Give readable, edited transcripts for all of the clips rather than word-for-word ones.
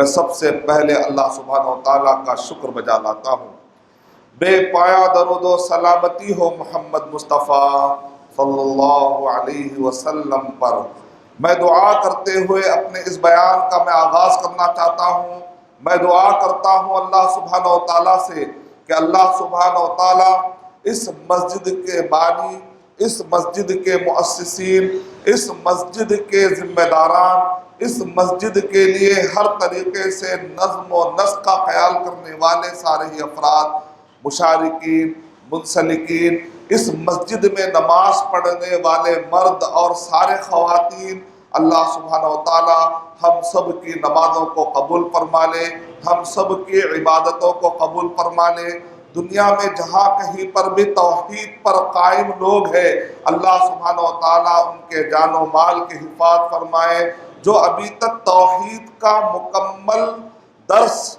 سب سے پہلے اللہ سبحانہ و تعالیٰ کا شکر بجا لاتا ہوں۔ بے پایا درود و سلامتی ہو محمد مصطفیٰ صلی اللہ علیہ وسلم پر۔ میں دعا کرتے ہوئے اپنے اس بیان کا میں آغاز کرنا چاہتا ہوں۔ میں دعا کرتا ہوں اللہ سبحانہ و تعالیٰ سے کہ اللہ سبحانہ و تعالیٰ اس مسجد کے بانی، اس مسجد کے مؤسسین، اس مسجد کے ذمہ داران، اس مسجد کے لیے ہر طریقے سے نظم و نسق کا خیال کرنے والے سارے ہی افراد، مشارکین، منسلکین، اس مسجد میں نماز پڑھنے والے مرد اور سارے خواتین، اللہ سبحانہ و تعالی ہم سب کی نمازوں کو قبول فرما لے، ہم سب کی عبادتوں کو قبول فرما لے۔ دنیا میں جہاں کہیں پر بھی توحید پر قائم لوگ ہیں، اللہ سبحانہ و تعالیٰ ان کے جان و مال کی حفاظت فرمائے۔ جو ابھی تک توحید کا مکمل درس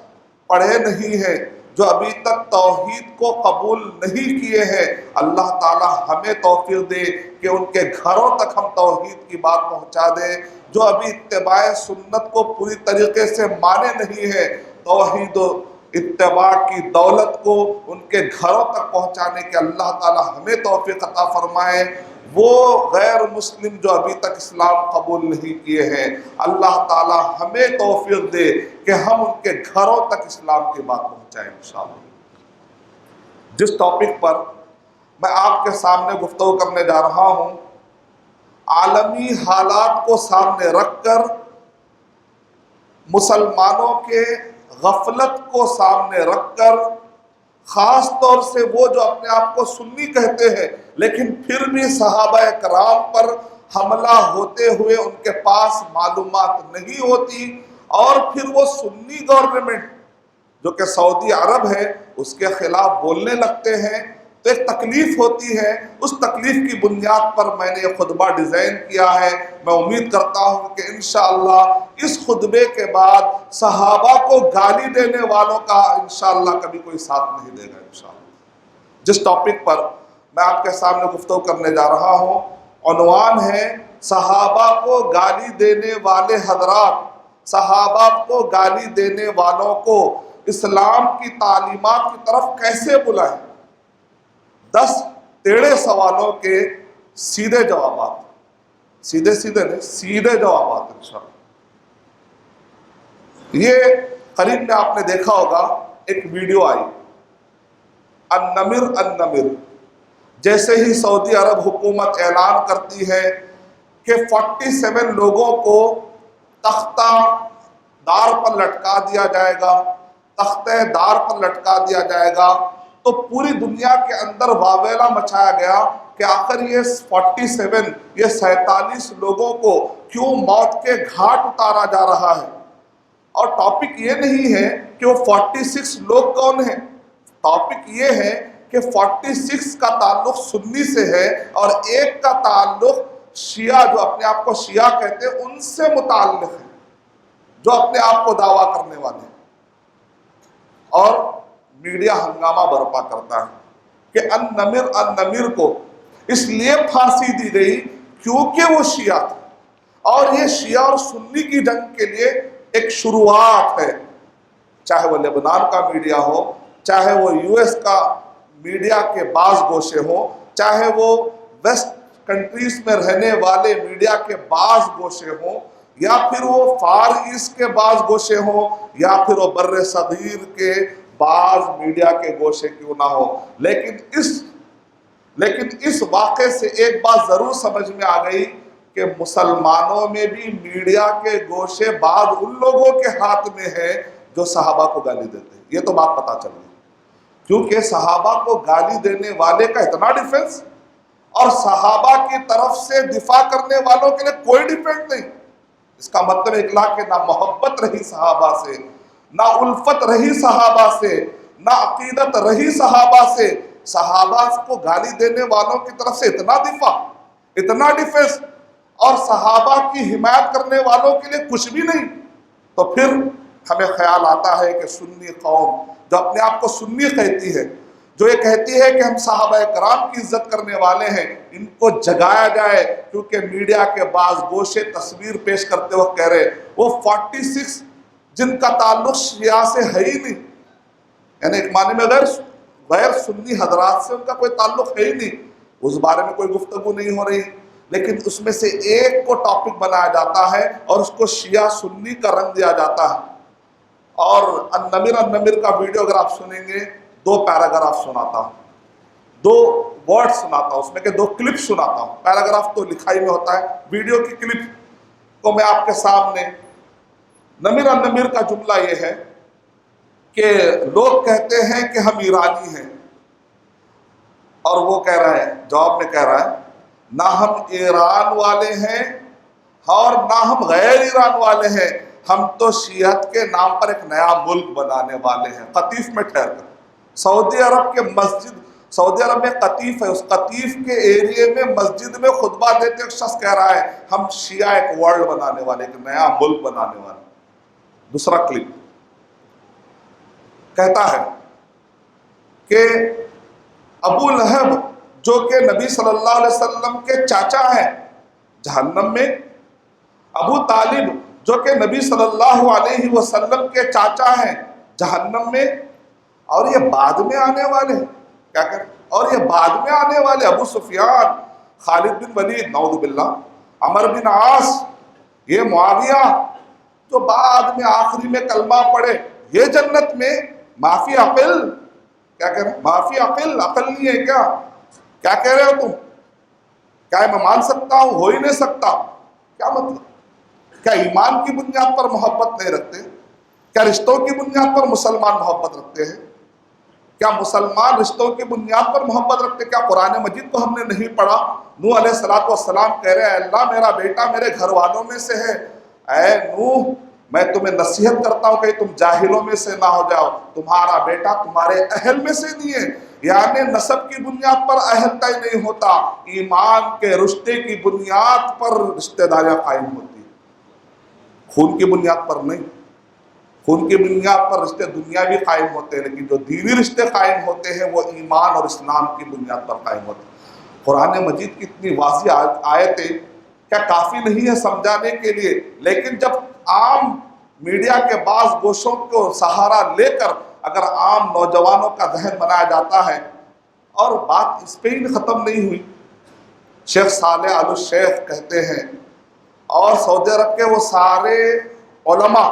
پڑھے نہیں ہیں، جو ابھی تک توحید کو قبول نہیں کیے ہیں، اللہ تعالیٰ ہمیں توفیق دے کہ ان کے گھروں تک ہم توحید کی بات پہنچا دیں۔ جو ابھی اتباع سنت کو پوری طریقے سے مانے نہیں ہیں، توحید و اتباع کی دولت کو ان کے گھروں تک پہنچانے کے اللہ تعالیٰ ہمیں توفیق عطا فرمائے۔ وہ غیر مسلم جو ابھی تک اسلام قبول نہیں کیے ہیں، اللہ تعالیٰ ہمیں توفیق دے کہ ہم ان کے گھروں تک اسلام کی بات پہنچائیں انشاءاللہ۔ جس ٹاپک پر میں آپ کے سامنے گفتگو کرنے جا رہا ہوں، عالمی حالات کو سامنے رکھ کر مسلمانوں کے غفلت کو سامنے رکھ کر، خاص طور سے وہ جو اپنے آپ کو سنی کہتے ہیں لیکن پھر بھی صحابہ کرام پر حملہ ہوتے ہوئے ان کے پاس معلومات نہیں ہوتی، اور پھر وہ سنی گورنمنٹ جو کہ سعودی عرب ہے اس کے خلاف بولنے لگتے ہیں، تو ایک تکلیف ہوتی ہے۔ اس تکلیف کی بنیاد پر میں نے یہ خطبہ ڈیزائن کیا ہے۔ میں امید کرتا ہوں کہ انشاءاللہ اس خطبے کے بعد صحابہ کو گالی دینے والوں کا انشاءاللہ کبھی کوئی ساتھ نہیں دے گا انشاءاللہ۔ جس ٹاپک پر میں آپ کے سامنے گفتگو کرنے جا رہا ہوں، عنوان ہے صحابہ کو گالی دینے والے حضرات، صحابہ کو گالی دینے والوں کو اسلام کی تعلیمات کی طرف کیسے بلائیں۔ 10 ٹیڑھے سوالوں کے سیدھے جوابات، سیدھے نہیں، سیدھے جوابات انشاءاللہ۔ یہ قریب میں آپ نے دیکھا ہوگا ایک ویڈیو آئی، النمر، جیسے ہی سعودی عرب حکومت اعلان کرتی ہے کہ 47 لوگوں کو تختہ دار پر لٹکا دیا جائے گا، تختہ دار پر لٹکا دیا جائے گا، تو پوری دنیا کے اندر واویلا مچایا گیا کہ آخر یہ 47 لوگوں کو کیوں موت کے گھاٹ اتارا جا رہا ہے۔ اور ٹاپک یہ نہیں ہے کہ وہ 46 لوگ کون ہیں، ٹاپک یہ ہے کہ 46 کا تعلق سنی سے ہے اور ایک کا تعلق شیعہ جو اپنے آپ کو شیعہ کہتے ہیں ان سے متعلق ہے، جو اپنے آپ کو دعویٰ کرنے والے ہیں۔ اور میڈیا ہنگامہ برپا کرتا ہے کہ النمر کو اس لیے پھانسی دی گئی کیونکہ وہ شیعہ تھا، اور یہ شیعہ اور سنی کی جنگ کے لیے ایک شروعات ہے۔ چاہے وہ لبنان کا میڈیا ہو، چاہے وہ US کا میڈیا کے بعض گوشے ہوں، چاہے وہ ویسٹ کنٹریز میں رہنے والے میڈیا کے بعض گوشے ہوں، یا پھر وہ فار ایسٹ کے بعض گوشے ہوں، یا پھر وہ بر صغیر کے بعض میڈیا کے گوشے کیوں نہ ہو، لیکن اس واقعے سے ایک بات ضرور سمجھ میں آ گئی کہ مسلمانوں میں بھی میڈیا کے گوشے بعض ان لوگوں کے ہاتھ میں ہے جو صحابہ کو گالی دیتے ہیں۔ یہ تو بات پتہ چل گئی، کیونکہ صحابہ کو گالی دینے والے کا اتنا ڈیفنس، اور صحابہ کی طرف سے دفاع کرنے والوں کے لیے کوئی ڈیفنس نہیں۔ اس کا مطلب اکلا کہ نہ محبت رہی صحابہ سے، نہ الفت رہی صحابہ سے، نہ عقیدت رہی صحابہ سے۔ صحابہ کو گالی دینے والوں کی طرف سے اتنا دفاع، اتنا ڈیفنس، اور صحابہ کی حمایت کرنے والوں کے لیے کچھ بھی نہیں، تو پھر ہمیں خیال آتا ہے کہ سنی قوم جو اپنے آپ کو سنی کہتی ہے، جو یہ کہتی ہے کہ ہم صحابہ کرام کی عزت کرنے والے ہیں، ان کو جگایا جائے، کیونکہ میڈیا کے بعض گوشے تصویر پیش کرتے وقت کہہ رہے وہ 46 جن کا تعلق شیعہ سے ہے ہی نہیں، یعنی ایک معنی میں غیر سنی حضرات سے ان کا کوئی تعلق ہے ہی نہیں، اس بارے میں کوئی گفتگو نہیں ہو رہی، لیکن اس میں سے ایک کو ٹاپک بنایا جاتا ہے اور اس کو شیعہ سنی کا رنگ دیا جاتا ہے۔ اور النمر کا ویڈیو اگر آپ سنیں گے 2 پیراگراف سناتا ہوں، 2 ورڈ سناتا ہوں، اس میں کہ 2 کلپ سناتا ہوں، پیراگراف تو لکھائی میں ہوتا ہے، ویڈیو کی کلپ کو میں آپ کے سامنے۔ نمر کا جملہ یہ ہے کہ لوگ کہتے ہیں کہ ہم ایرانی ہیں، اور وہ کہہ رہا ہے، جواب میں کہہ رہا ہے، نہ ہم ایران والے ہیں اور نہ ہم غیر ایران والے ہیں، ہم تو شیعت کے نام پر ایک نیا ملک بنانے والے ہیں۔ قطیف میں ٹھہر کر سعودی عرب میں قطیف ہے، اس قطیف کے ایریے میں مسجد میں خطبہ دیتے ایک شخص کہہ رہا ہے ہم شیعہ ایک ورلڈ بنانے والے، ایک نیا ملک بنانے والے۔ دوسرا کلپ کہتا ہے کہ ابو لہب جو کہ نبی صلی اللہ علیہ وسلم کے چاچا ہیں جہنم میں، ابو طالب جو کہ نبی صلی اللہ علیہ وسلم کے چاچا ہیں جہنم میں، اور یہ بعد میں آنے والے کیا کریں، اور یہ بعد میں آنے والے ابو سفیان، خالد بن ولید نعوذ باللہ، عمر بن عاص، یہ معاویہ جو بعد میں آخری میں کلمہ پڑھے، یہ جنت میں معافی عقل، کیا کہہ رہے ہیں، معافی عقل نہیں ہے کیا کہہ رہے ہو تم؟ کیا میں مان سکتا ہوں؟ ہو ہی نہیں سکتا، کیا مطلب؟ کیا ایمان کی بنیاد پر محبت نہیں رکھتے؟ کیا رشتوں کی بنیاد پر مسلمان محبت رکھتے ہیں؟ کیا مسلمان رشتوں کی بنیاد پر محبت رکھتے؟ کیا قرآن مجید کو ہم نے نہیں پڑھا؟ نوح علیہ السلام کہہ رہے ہیں اللہ میرا بیٹا میرے گھر والوں میں سے ہے، اے نوح میں تمہیں نصیحت کرتا ہوں کہ تم جاہلوں میں سے نہ ہو جاؤ، تمہارا بیٹا تمہارے اہل میں سے نہیں ہے، یعنی نسب کی بنیاد پر اہل طے نہیں ہوتا، ایمان کے رشتے کی بنیاد پر رشتہ داریاں قائم ہوتی ہیں، خون کی بنیاد پر نہیں۔ خون کی بنیاد پر رشتے دنیاوی قائم ہوتے ہیں، لیکن جو دینی رشتے قائم ہوتے ہیں وہ ایمان اور اسلام کی بنیاد پر قائم ہوتے ہیں۔ قرآن مجید کی اتنی واضح آیتیں کیا کافی نہیں ہے سمجھانے کے لیے؟ لیکن جب عام میڈیا کے بعض گوشوں کو سہارا لے کر اگر عام نوجوانوں کا ذہن بنایا جاتا ہے، اور بات اس پہ ہی ختم نہیں ہوئی، شیخ صالح آل الشیخ کہتے ہیں، اور سعودی عرب کے وہ سارے علماء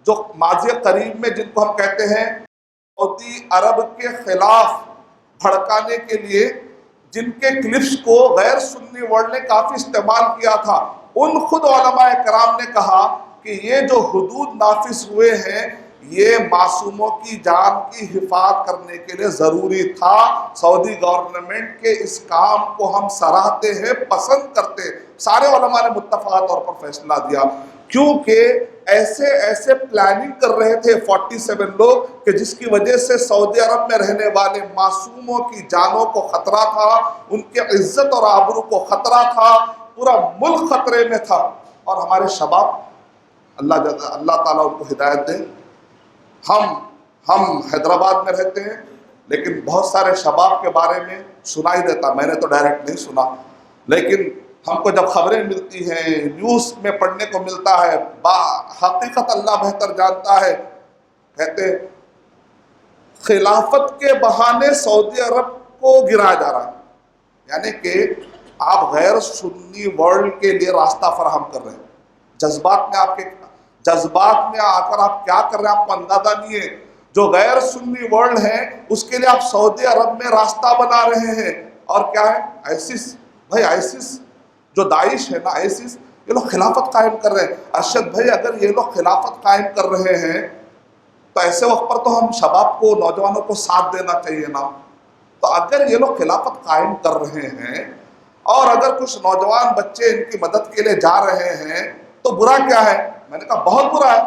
جو ماضی قریب میں جن کو ہم کہتے ہیں سعودی عرب کے خلاف بھڑکانے کے لیے جن کے کلپس کو غیر سنی ورلڈ نے کافی استعمال کیا تھا، ان خود علماء کرام نے کہا کہ یہ جو حدود نافذ ہوئے ہیں یہ معصوموں کی جان کی حفاظت کرنے کے لیے ضروری تھا۔ سعودی گورنمنٹ کے اس کام کو ہم سراہتے ہیں، پسند کرتے ہیں۔ سارے علماء نے متفقہ طور پر فیصلہ دیا، کیونکہ ایسے پلاننگ کر رہے تھے 47 لوگ کہ جس کی وجہ سے سعودی عرب میں رہنے والے معصوموں کی جانوں کو خطرہ تھا، ان کے عزت اور آبرو کو خطرہ تھا، پورا ملک خطرے میں تھا۔ اور ہمارے شباب، اللہ تعالیٰ ان کو ہدایت دے، ہم حیدرآباد میں رہتے ہیں لیکن بہت سارے شباب کے بارے میں سنا ہی دیتا، میں نے تو ڈائریکٹ نہیں سنا، لیکن ہم کو جب خبریں ملتی ہیں، نیوز میں پڑھنے کو ملتا ہے، حقیقت اللہ بہتر جانتا ہے، کہتے خلافت کے بہانے سعودی عرب کو گرایا جا رہا ہے، یعنی کہ آپ غیر سنی ورلڈ کے لیے راستہ فراہم کر رہے ہیں۔ جذبات میں آ کر آپ کیا کر رہے ہیں آپ کو اندازہ نہیں ہے۔ جو غیر سنی ورلڈ ہے اس کے لیے آپ سعودی عرب میں راستہ بنا رہے ہیں، اور کیا ہے آئسس، بھائی آئسس جو داعش ہے نا، آئسس، یہ لوگ خلافت قائم کر رہے ہیں۔ ارشد بھائی اگر یہ لوگ خلافت قائم کر رہے ہیں تو ایسے وقت پر تو ہم شباب کو، نوجوانوں کو ساتھ دینا چاہیے نا۔ تو اگر یہ لوگ خلافت قائم کر رہے ہیں اور اگر کچھ نوجوان بچے ان کی مدد کے لیے جا رہے ہیں تو برا کیا ہے؟ میں نے کہا بہت برا ہے۔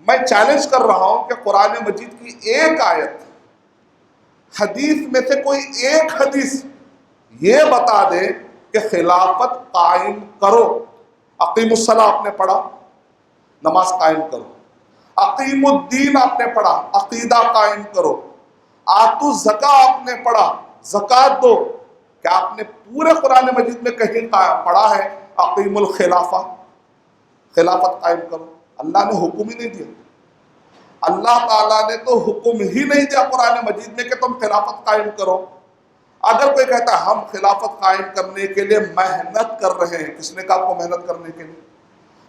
میں چیلنج کر رہا ہوں کہ قرآن مجید کی ایک آیت، حدیث میں سے کوئی ایک حدیث یہ بتا دے کہ خلافت قائم کرو۔ اقیم الصلاۃ آپ نے پڑھا، نماز قائم کرو۔ اقیم الدین آپ نے پڑھا، عقیدہ قائم کرو۔ آتوا الزکاۃ آپ نے پڑھا، زکوٰۃ دو۔ کیا آپ نے پورے قرآن مجید میں کہیں پڑھا ہے اقیم الخلافہ، خلافت قائم کرو؟ اللہ نے حکم ہی نہیں دیا. اللہ تعالیٰ نے تو حکم ہی نہیں دیا قرآن مجید میں کہ تم خلافت قائم کرو. اگر کوئی کہتا ہے ہم خلافت قائم کرنے کے لیے محنت کر رہے ہیں، کس نے کہا آپ کو محنت کرنے کے لیے؟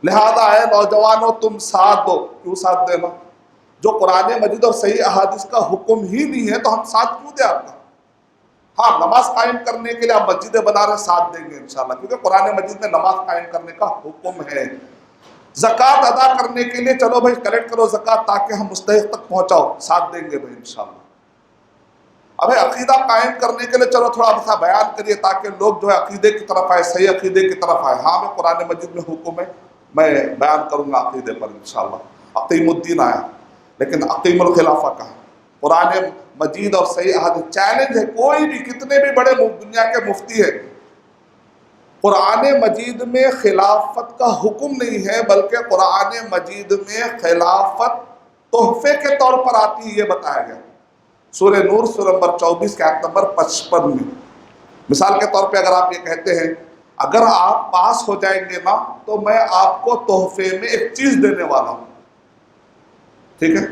لہذا ہے نوجوانوں تم ساتھ دو. کیوں ساتھ دینا؟ جو قرآن مجید اور صحیح احادیث کا حکم ہی نہیں ہے تو ہم ساتھ کیوں دیں آپ کا؟ ہاں نماز قائم کرنے کے لیے آپ مسجدیں بنا رہے ساتھ دیں گے انشاءاللہ، کیونکہ قرآن مجید میں نماز قائم کرنے کا حکم ہے. زکوٰۃ ادا کرنے کے لیے چلو بھائی کلیکٹ کرو زکوٰۃ تاکہ ہم مستحق تک پہنچاؤ، ساتھ دیں گے بھائی انشاءاللہ. اب عقیدہ قائم کرنے کے لیے چلو تھوڑا سا بیان کریے تاکہ لوگ جو ہے عقیدے کی طرف آئے، صحیح عقیدے کی طرف آئے. ہاں میں قرآن مجید میں حکم ہے، میں بیان کروں گا عقیدے پر انشاءاللہ. عقیم الدین آیا لیکن عقیم الخلافہ کہاں؟ قرآن مجید اور صحیح احادیث چیلنج ہے. کوئی بھی کتنے بھی بڑے دنیا کے مفتی ہے، قرآن مجید میں خلافت کا حکم نہیں ہے بلکہ قرآن مجید میں خلافت تحفے کے طور پر آتی ہے، یہ بتایا گیا. سورہ نور سورہ نمبر 24 کے آیت نمبر 55 میں مثال کے طور پہ اگر آپ یہ کہتے ہیں اگر آپ پاس ہو جائیں گے نا تو میں آپ کو تحفے میں ایک چیز دینے والا ہوں، ٹھیک ہے؟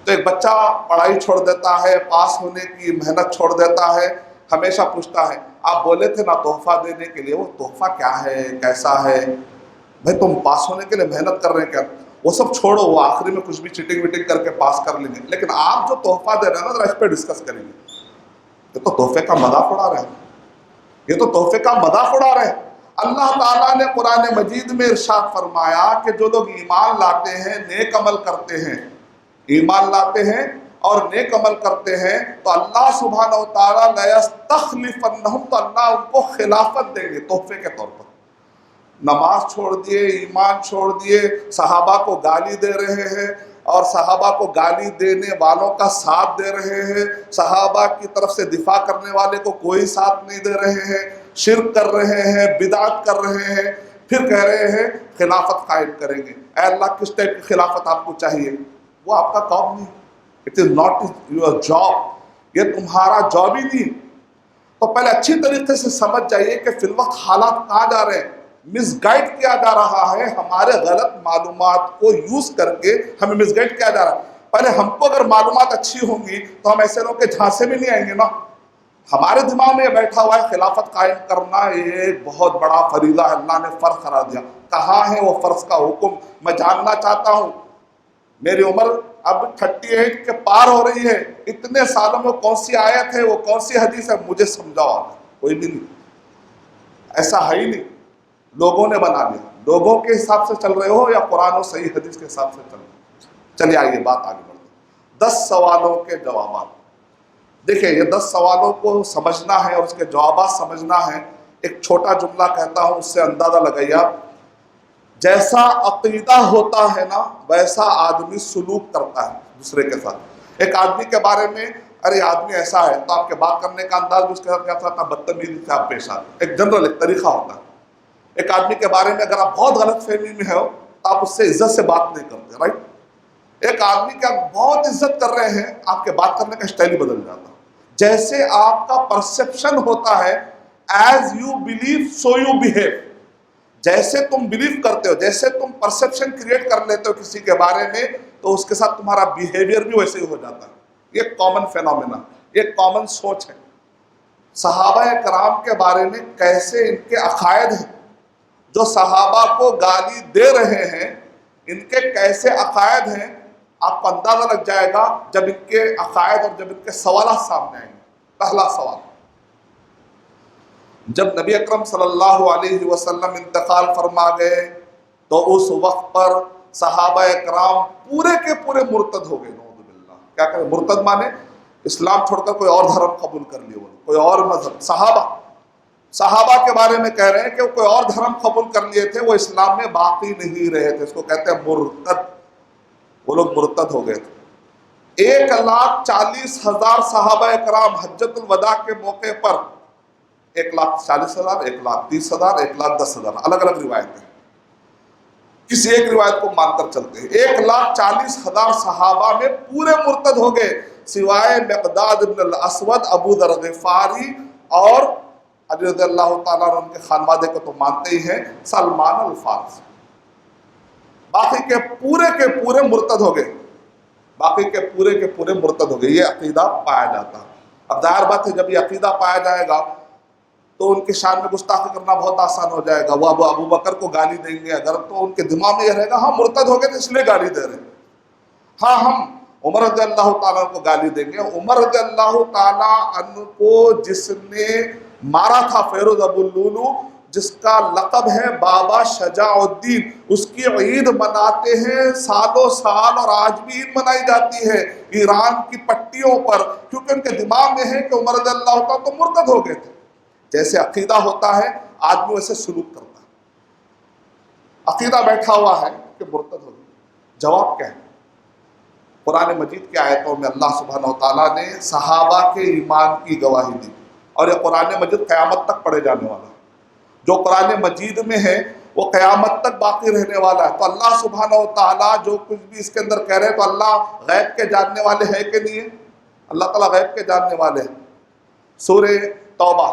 تو ایک بچہ پڑھائی چھوڑ دیتا ہے، پاس ہونے کی محنت چھوڑ دیتا ہے، ہمیشہ پوچھتا ہے آپ بولے تھے نا تحفہ دینے کے لیے، وہ تحفہ کیا ہے، کیسا ہے؟ بھائی تم پاس ہونے کے لیے محنت کر رہے ہیں کیا؟ وہ سب چھوڑو، وہ آخری میں کچھ بھی چیٹنگ ویٹنگ کر کے پاس کر لیں گے، لیکن آپ جو تحفہ دے رہے ہیں نا ذرا اس پہ ڈسکس کریں گے. یہ تو تحفے کا مذاق اڑا رہے ہیں، یہ تو تحفے کا مذاق اڑا رہے ہیں. اللہ تعالیٰ نے قرآن مجید میں ارشاد فرمایا کہ جو لوگ ایمان لاتے ہیں، نیک عمل کرتے ہیں، ایمان لاتے ہیں اور نیک عمل کرتے ہیں تو اللہ سبحانہ و تعالیٰ لَيَسْتَخْلِفَنَّهُمْ، تو اللہ ان کو خلافت دیں گے تحفے کے طور پر. نماز چھوڑ دیے، ایمان چھوڑ دیے، صحابہ کو گالی دے رہے ہیں اور صحابہ کو گالی دینے والوں کا ساتھ دے رہے ہیں، صحابہ کی طرف سے دفاع کرنے والے کو کوئی ساتھ نہیں دے رہے ہیں، شرک کر رہے ہیں، بدعت کر رہے ہیں، پھر کہہ رہے ہیں خلافت قائم کریں گے. اے اللہ کس ٹائپ کی خلافت آپ کو چاہیے؟ وہ آپ کا کام نہیں، it is not your job, یہ تمہارا جاب ہی نہیں. تو پہلے اچھی طریقے سے سمجھ جائیے کہ فی الوقت حالات کہاں جا رہے ہیں. مس گائڈ کیا جا رہا ہے، ہمارے غلط معلومات کو یوز کر کے ہمیں مس گائڈ کیا جا رہا ہے. پہلے ہم کو اگر معلومات اچھی ہوں گی تو ہم ایسے لوگ کے جھانسے میں نہیں آئیں گے نا. ہمارے دماغ میں یہ بیٹھا ہوا ہے خلافت قائم کرنا یہ ایک بہت بڑا فریضہ ہے، اللہ نے فرض قرار دیا. کہاں ہے وہ فرض کا حکم؟ میں جاننا چاہتا ہوں. میری عمر اب 38 کے پار ہو رہی ہے، اتنے سالوں میں کون سی آیت ہے، وہ کون سی حدیث ہے، مجھے سمجھاؤ. کوئی بھی نہیں، ایسا ہے ہی نہیں. لوگوں نے بنا لیا. لوگوں کے حساب سے چل رہے ہو یا قرآن و صحیح حدیث کے حساب سے چل رہے ہو؟ چلیے آئیے بات آگے بڑھتے ہیں. 10 سوالوں کے جوابات. دیکھیں یہ 10 سوالوں کو سمجھنا ہے اور اس کے جوابات سمجھنا ہے. ایک چھوٹا جملہ کہتا ہوں، اس سے اندازہ لگائیے آپ. جیسا عقیدہ ہوتا ہے نا ویسا آدمی سلوک کرتا ہے دوسرے کے ساتھ. ایک آدمی کے بارے میں ارے آدمی ایسا ہے تو آپ کے بات کرنے کا انداز بھی اس کے ساتھ کیا تھا، بدتمیزی سے آپ پیش آتے. ایک جنرل ایک طریقہ ہوتا ہے. ایک آدمی کے بارے میں اگر آپ بہت غلط فہمی میں ہو تو آپ اس سے عزت سے بات نہیں کرتے، رائٹ. ایک آدمی کی آپ بہت عزت کر رہے ہیں، آپ کے بات کرنے کا اسٹائل ہی بدل جاتا. جیسے آپ کا پرسیپشن ہوتا ہے، as you believe so you behave. جیسے تم بلیو کرتے ہو، جیسے تم پرسیپشن کریٹ کر لیتے ہو کسی کے بارے میں تو اس کے ساتھ تمہارا بیہیویئر بھی ویسے ہی ہو جاتا ہے. یہ کامن فینومینا، یہ کامن سوچ ہے. صحابہ کرام کے بارے میں کیسے ان کے عقائد ہیں، جو صحابہ کو گالی دے رہے ہیں ان کے کیسے عقائد ہیں، آپ کو اندازہ لگ جائے گا جب ان کے عقائد اور جب ان کے سوالات سامنے آئیں گے. پہلا سوال، جب نبی اکرم صلی اللہ علیہ وسلم انتقال فرما گئے تو اس وقت پر صحابہ کرام پورے کے پورے مرتد ہو گئے. نعوذ باللہ. کیا کہتے ہیں مرتد؟ مانے اسلام چھوڑ کر کوئی اور دھرم قبول کر لیے، کوئی اور مذہب. صحابہ کے بارے میں کہہ رہے ہیں کہ وہ کوئی اور دھرم قبول کر لیے تھے، وہ اسلام میں باقی نہیں رہے تھے. اس کو کہتے ہیں مرتد. وہ لوگ مرتد ہو گئے تھے. 1,40,000 صحابہ کرام حجۃ الوداع کے موقع پر 1,40,000 1,30,000 1,10,000 الگ الگ روایتیں، کسی ایک روایت کو مان کر چلتے ہیں. 1,40,000 صحابہ میں پورے مرتد ہو گئے سوائے مقداد ابن الاسود، ابو ذر غفاری اور علی رضی اللہ تعالیٰ عنہ. ان کے خانوادے کو تو مانتے ہی ہیں، سلمان الفارسی. باقی کے پورے مرتد ہو گئے، باقی کے پورے مرتد ہو گئے۔ یہ عقیدہ پایا جاتا ہے۔ اب ظاہر بات ہے جب یہ عقیدہ پایا جائے گا تو ان کے شان میں گستاخی کرنا بہت آسان ہو جائے گا۔ وہ ابو بکر کو گالی دیں گے اگر، تو ان کے دماغ میں یہ رہے گا ہاں مرتد ہو گئے تو اس لیے گالی دے رہے ہیں۔ ہاں ہم عمر رضی اللہ تعالیٰ کو گالی دیں گے، عمر رضی اللہ تعالیٰ عنہ کو جس نے مارا تھا فیروز ابو اللولو، جس کا لقب ہے بابا شجاع الدین، اس کی عید مناتے ہیں سالوں سال، اور آج بھی عید منائی جاتی ہے ایران کی پٹیوں پر، کیونکہ ان کے دماغ میں ہے کہ عمر رضی اللہ تعالیٰ تو مرتد ہو گئے تھے۔ جیسے عقیدہ ہوتا ہے آدمی ویسے سلوک کرتا ہے۔ عقیدہ بیٹھا ہوا ہے کہ مرتد ہو گئے، جواب کیا ہے؟ قرآن مجید کی آیتوں میں اللہ سبحانہ وتعالیٰ نے صحابہ کے ایمان کی گواہی دی، اور یہ قرآن مجید قیامت تک پڑھے جانے والا ہے۔ جو قرآن مجید میں ہے وہ قیامت تک باقی رہنے والا ہے۔ تو اللہ سبحانہ وتعالیٰ جو کچھ بھی اس کے اندر کہہ رہے ہیں، تو اللہ غیب کے جاننے والے ہیں کہ نہیں ہے؟ اللہ تعالیٰ غیب کے جاننے والے ہیں۔ سورہ توبہ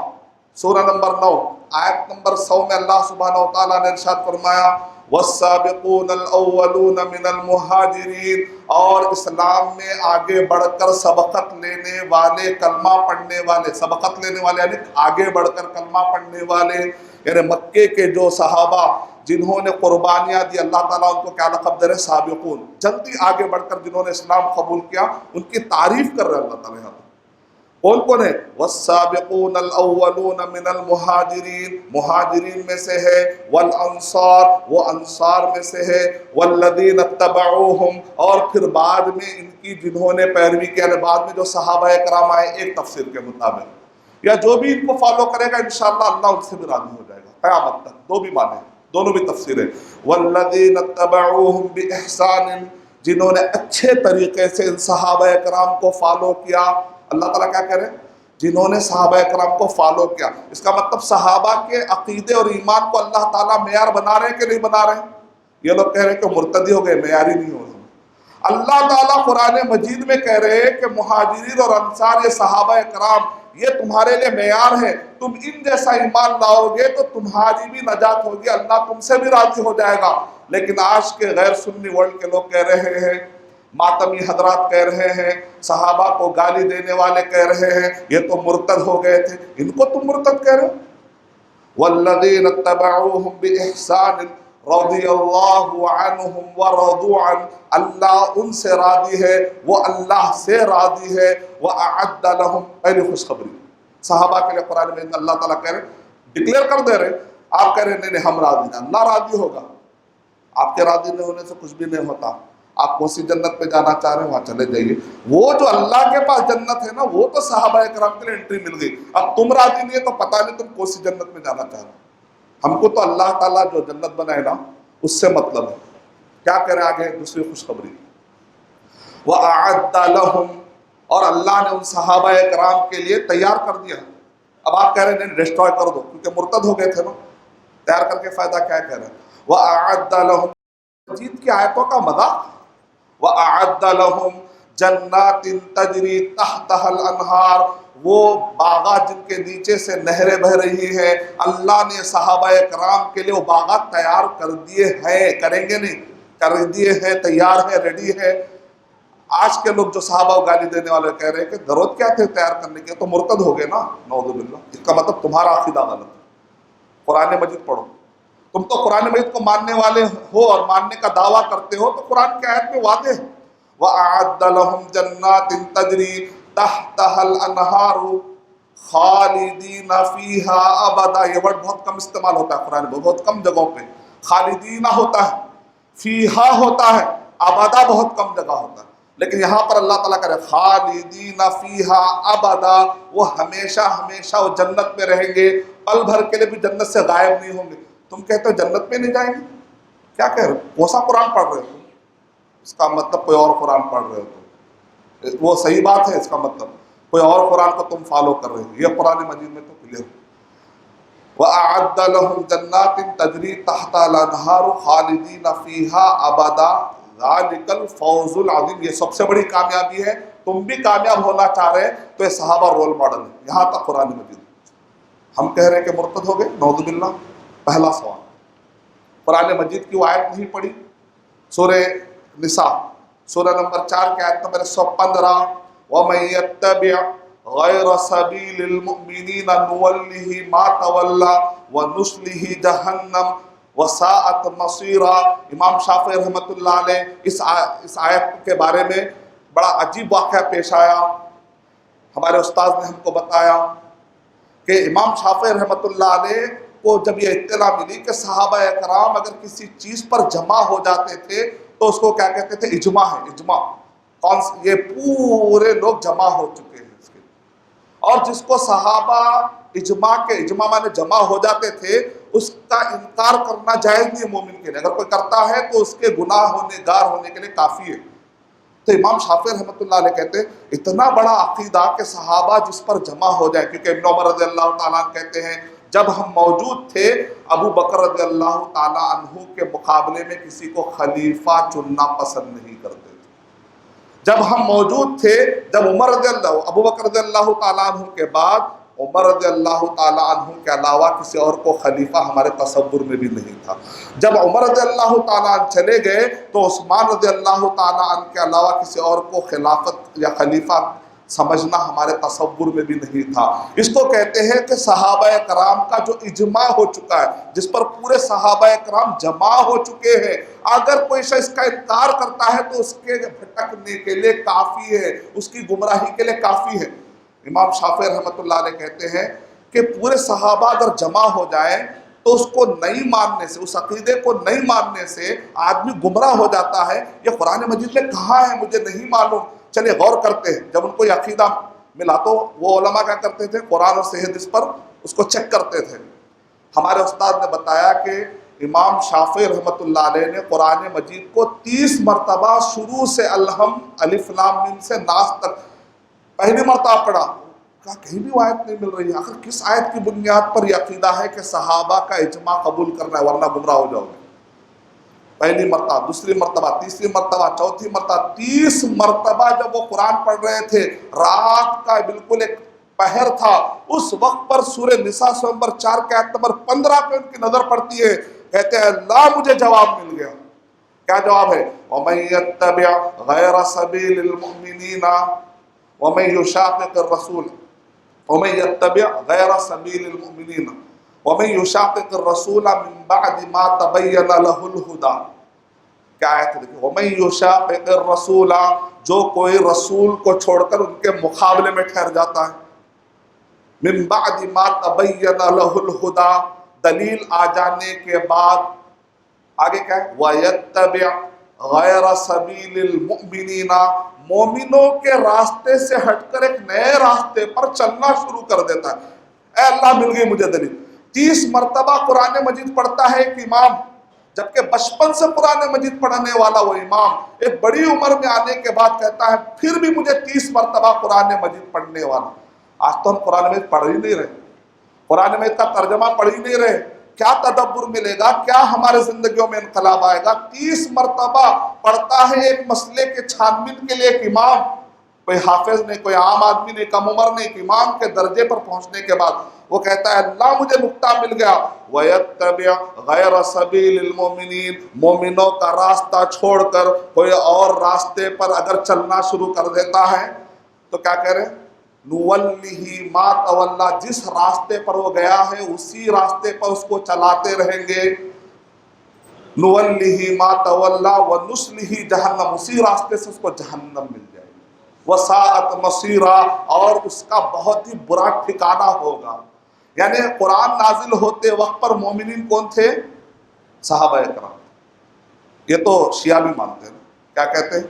سورہ نمبر 9 آیت نمبر 100 میں اللہ سبحانہ وتعالیٰ نے ارشاد فرمایا والسابقون الاولون من المہاجرین، اور اسلام میں آگے بڑھ کر سبقت لینے والے، کلمہ پڑھنے والے، سبقت لینے والے یعنی آگے بڑھ کر کلمہ پڑھنے والے، یعنی مکے کے جو صحابہ جنہوں نے قربانیاں دی، اللہ تعالیٰ ان کو کیا لقب دے رہے؟ سابقون، جلدی آگے بڑھ کر جنہوں نے اسلام قبول کیا، ان کی تعریف کر رہے اللہ تعالیٰ۔ کون کون ہے؟ والسابقون الاولون من المہاجرین، مہاجرین میں سے ہے، والانصار، وہ انصار میں سے ہے، والذین اتبعوہم، اور پھر بعد میں ان کی جنہوں نے پیروی کیا، بعد میں جو صحابہ کرام آئے ایک تفسیر کے مطابق، یا جو بھی ان کو فالو کرے گا انشاءاللہ اللہ ان سے بھی راضی ہو جائے گا قیامت تک۔ دو بھی معنی، دونوں بھی تفسیریں۔ والذین اتبعوہم باحسان، جنہوں نے اچھے طریقے سے ان صحابہ کرام کو فالو کیا۔ اللہ تعالیٰ کیا کہہ رہے ہیں؟ جنہوں نے صحابہ کرام کو فالو کیا۔ اس کا مطلب صحابہ کے عقیدے اور ایمان کو اللہ تعالیٰ معیار بنا رہے ہیں کہ نہیں بنا رہے ہیں؟ یہ لوگ کہہ رہے ہیں کہ مرتدی ہو گئے، معیاری نہیں ہو رہے۔ اللہ تعالیٰ قرآن مجید میں کہہ رہے ہیں کہ مہاجرین اور انصار، یہ صحابہ کرام، یہ تمہارے لیے معیار ہے، تم ان جیسا ایمان لاؤ گے تو تمہاری بھی نجات ہوگی، اللہ تم سے بھی راضی ہو جائے گا۔ لیکن آج کے غیر سنی ورلڈ کے لوگ کہہ رہے ہیں، ماتمی حضرات کہہ رہے ہیں، صحابہ کو گالی دینے والے کہہ رہے ہیں یہ تو مرتد ہو گئے تھے، ان کو تم مرتد کہہ رہے ہو۔ والذین اتبعوہم باحسان رضی اللہ عنہم ورضوا عنہ، اللہ ان سے راضی ہے، وہ اللہ سے راضی ہے۔ وأعد لہم، پہلی خوشخبری صحابہ کے لیے قرآن میں اللہ تعالیٰ کہہ رہے، ڈکلیئر کر دے رہے، آپ کہہ رہے نہیں نہیں ہم راضی ہیں، اللہ راضی ہوگا۔ آپ کے راضی نہیں ہونے سے کچھ بھی نہیں ہوتا۔ آپ کون سی جنت پہ جانا چاہ رہے ہیں وہاں چلے جائیے، وہ جو اللہ کے پاس جنت ہے نا وہ تو صحابہ کرام کے لیے انٹری مل گئی۔ اب تم راضی نہیں ہے تو پتہ نہیں تم کون سی جنت میں جانا چاہ رہے ہو۔ ہم کو تو اللہ تعالیٰ جو جنت بنائے نا اس سے مطلب ہے۔ کیا کہہ رہے آگے دوسری خوشخبری؟ وَأَعَدَّ لَهُمْ، اور اللہ نے ان صحابہ کرام کے لیے تیار کر دیا۔ اب آپ کہہ رہے ہیں نہیں ڈسٹروائے کر دو کیونکہ مرتد ہو گئے تھے نا، تیار کر کے فائدہ کیا کہہ رہے ہیں؟ وَأَعَدَّ لَهُمْ، مجید کی آیتوں کا مذاق۔ وَأَعَدَّ لَهُمْ جَنَّاتٍ تَجْرِي تَحْتَهَا الْأَنْهَارُ، وہ باغات جن کے نیچے سے نہریں بہہ رہی ہیں، اللہ نے صحابہ کرام کے لیے وہ باغات تیار کر دیے ہیں، کریں گے نہیں، کر دیے ہیں، تیار ہیں، ریڈی ہے۔ آج کے لوگ جو صحابہ کو گالی دینے والے کہہ رہے ہیں کہ ضرورت کیا تھے تیار کرنے کی، تو مرتد ہو گئے نا، نعوذ باللہ۔ اس کا مطلب تمہارا عقیدہ غلط ہے۔ قرآن مجید پڑھو، تم تو قرآن مجید کو ماننے والے ہو اور ماننے کا دعویٰ کرتے ہو، تو قرآن کی آیت میں واضح ہے وَأَعَدَّ لَهُمْ جَنَّاتٍ تَجْرِي تَحْتَهَا الْأَنْهَارُ خَالِدِينَ فِيهَا أَبَدًا، یہ ورڈ بہت کم استعمال ہوتا ہے قرآن میں، بہت کم جگہوں پہ خالدین ہوتا ہے، فیہا ہوتا ہے، ابدا بہت کم جگہ ہوتا ہے، لیکن یہاں پر اللہ تعالیٰ کہہ رہے خالدین فیہا ابدا، وہ ہمیشہ ہمیشہ وہ جنت میں رہیں گے، پل بھر کے لیے بھی جنت سے غائب نہیں ہوں گے۔ تم کہتے ہو جنت میں نہیں جائیں گے، کیا کہہ رہے ہو؟ کون سا قرآن پڑھ رہے ہو؟ اس کا مطلب کوئی اور قرآن پڑھ رہے ہو، وہ صحیح بات ہے، اس کا مطلب کوئی اور قرآن کو تم فالو کر رہے ہو۔ یہ قرآن مجید میں تو کلیئر ہے وَأَعَدَّ لَهُمْ جَنَّاتٍ تَجْرِي تَحْتَهَا الْأَنْهَارُ خَالِدِينَ فِيهَا أَبَدًا ذَلِكَ الْفَوْزُ الْعَظِيمُ، یہ سب سے بڑی کامیابی ہے۔ تم بھی کامیاب ہونا چاہ رہے تو یہ صحابہ رول ماڈل ہے۔ یہاں تک قرآن مجید، ہم کہہ رہے ہیں کہ مرتد ہو گئے، نعوذ باللہ۔ پہلا سوال، قرآن مجید کی وہ آیت نہیں پڑھی سورہ نساء سورہ نمبر 4 کے آیت نمبر 115، وَمَن يَتَّبِعْ غَيْرَ سَبِيلِ الْمُؤْمِنِينَ نُوَلِّهِ مَا تَوَلَّى وَنُصْلِهِ جَهَنَّمَ وَسَاءَتْ مَصِيرًا۔ امام شافعی رحمۃ اللہ علیہ اس آیت کے بارے میں بڑا عجیب واقعہ پیش آیا۔ ہمارے استاذ نے ہم کو بتایا کہ امام شافعی رحمۃ اللہ علیہ کو جب یہ اطلاع ملی کہ صحابہ اکرام اگر کسی چیز پر جمع ہو جاتے تھے تو اس کو کیا کہتے تھے؟ اجماع ہے، اجماع۔ یہ پورے لوگ جمع ہو چکے ہیں اس کے، اور جس کو صحابہ اجماع مانے جمع ہو جاتے تھے، اس کا انکار کرنا جائز نہیں ہے مومن کے لیے۔ اگر کوئی کرتا ہے تو اس کے گناہ گار ہونے کے لیے کافی ہے۔ تو امام شافعی رحمۃ اللہ علیہ کہتے ہیں اتنا بڑا عقیدہ کہ صحابہ جس پر جمع ہو جائے، کیونکہ ابن عمر رضی اللہ تعالیٰ عنہ کہتے ہیں جب ہم موجود تھے ابو بکر رضی اللہ تعالیٰ عنہ کے مقابلے میں کسی کو خلیفہ چننا پسند نہیں کرتے تھے۔ جب ہم موجود تھے، جب ابو بکر رضی اللہ تعالیٰ عنہ کے بعد عمر رضی اللہ تعالیٰ عنہ کے علاوہ کسی اور کو خلیفہ ہمارے تصور میں بھی نہیں تھا۔ جب عمر رضی اللہ تعالیٰ عنہ چلے گئے تو عثمان رضی اللہ تعالیٰ عنہ کے علاوہ کسی اور کو خلافت یا خلیفہ سمجھنا ہمارے تصور میں بھی نہیں تھا۔ اس کو کہتے ہیں کہ صحابہ کرام کا جو اجماع ہو چکا ہے، جس پر پورے صحابہ کرام جمع ہو چکے ہیں، اگر کوئی شخص اس کا انکار کرتا ہے تو اس کے بھٹکنے کے لیے کافی ہے، اس کی گمراہی کے لیے کافی ہے۔ امام شافعی رحمۃ اللہ علیہ کہتے ہیں کہ پورے صحابہ اگر جمع ہو جائیں تو اس کو نہیں ماننے سے، اس عقیدے کو نہیں ماننے سے آدمی گمراہ ہو جاتا ہے۔ یہ قرآن مجید میں کہاں ہے مجھے نہیں معلوم، چلیے غور کرتے ہیں۔ جب ان کو یہ عقیدہ ملا تو وہ علماء کیا کرتے تھے؟ قرآن اور صحیح حدیث پر اس کو چیک کرتے تھے۔ ہمارے استاد نے بتایا کہ امام شافعی رحمۃ اللہ علیہ نے قرآن مجید کو 30 مرتبہ شروع سے الف لام میم سے ناس تک پہلی مرتبہ پڑھا، کہا کہیں بھی وہ آیت نہیں مل رہی ہے، آخر کس آیت کی بنیاد پر یہ عقیدہ ہے کہ صحابہ کا اجماع قبول کرنا ہے ورنہ گمراہ ہو جاؤ گے؟ پہلی مرتبہ، دوسری مرتبہ، تیسری مرتبہ، چوتھی مرتبہ، 30 مرتبہ جب وہ قرآن پڑھ رہے تھے، رات کا بالکل ایک پہر تھا، اس وقت پر سورہ نساء سورہ نمبر 4 کے آیت نمبر 15 پہ ان کی نظر پڑتی ہے، کہتے ہیں اللہ مجھے جواب مل گیا۔ کیا جواب ہے؟ وَمَن يَتَّبِعْ غَيْرَ سَبِيلِ الْمُؤْمِنِينَ وَمَن يُشَاقِقِ الرَّسُولَ وَمَن يَتَّبِعْ غَيْرَ سَبِيلِ الْمُؤْمِنِينَ وَمَن يُشَاقِقِ الرَّسُولَ مِن بَعْدِ مَا تَبَيَّنَ لَهُ الْهُدَىٰ۔ کیا آیت ہے؟ دیکھیں، وَمَن يُشَاقِقِ الرَّسُولَ، جو کوئی رسول کو چھوڑ کر ان کے مقابلے میں ٹھہر جاتا ہے، مِن بَعْدِ مَا تَبَيَّنَ لَهُ الْهُدَىٰ، دلیل آ جانے کے بعد آگے کیا ہے؟ وَيَتَّبِعْ غَيْرَ سَبِيلِ الْمُؤْمِنِينَ، مومنوں کے راستے سے ہٹ کر ایک نئے راستے پر چلنا شروع کر دیتا ہے۔ اے اللہ مل گئی مجھے دلیل۔ 30 مرتبہ قرآن مجید پڑھتا ہے ایک امام، جبکہ بچپن سے قرآن مجید پڑھنے والا وہ امام ایک بڑی عمر میں آنے کے بعد کہتا ہے پھر بھی مجھے 30 مرتبہ قرآن مجید پڑھنے والا۔ آج تو ہم قرآن مجید پڑھ ہی نہیں رہے، قرآن مجید کا ترجمہ پڑھ ہی نہیں رہے، کیا تدبر ملے گا، کیا ہمارے زندگیوں میں انقلاب آئے گا؟ 30 مرتبہ پڑھتا ہے ایک مسئلے کے چھان بین کے لیے ایک امام، کوئی حافظ نہیں، کوئی عام آدمی نہیں، کم عمر نہیں، ایک امام کے درجے پر پہنچنے کے بعد وہ کہتا ہے اللہ مجھے نقطہ مل گیا۔ وَيَتَّبِعْ غَيْرَ سَبِيلِ الْمُؤْمِنِينَ، مومنوں کا راستہ چھوڑ کر کوئی اور راستے پر اگر چلنا شروع کر دیتا ہے تو کیا کہہ رہے ہیں؟ نُوَلِّهِ مَا تَوَلَّىٰ، جس راستے پر وہ گیا ہے اسی راستے پر اس کو چلاتے رہیں گے۔ نُوَلِّهِ مَا تَوَلَّىٰ وَنُصْلِهِ جَهَنَّمَ، اسی راستے سے اس کو جہنم مل جائے گی۔ وَسَاءَتْ مَصِيرًا، اور اس کا بہت ہی برا ٹھکانہ ہوگا۔ یعنی قرآن نازل ہوتے وقت پر مومنین کون تھے؟ صحابہ کرام۔ یہ تو شیعہ بھی مانتے ہیں، کیا کہتے ہیں؟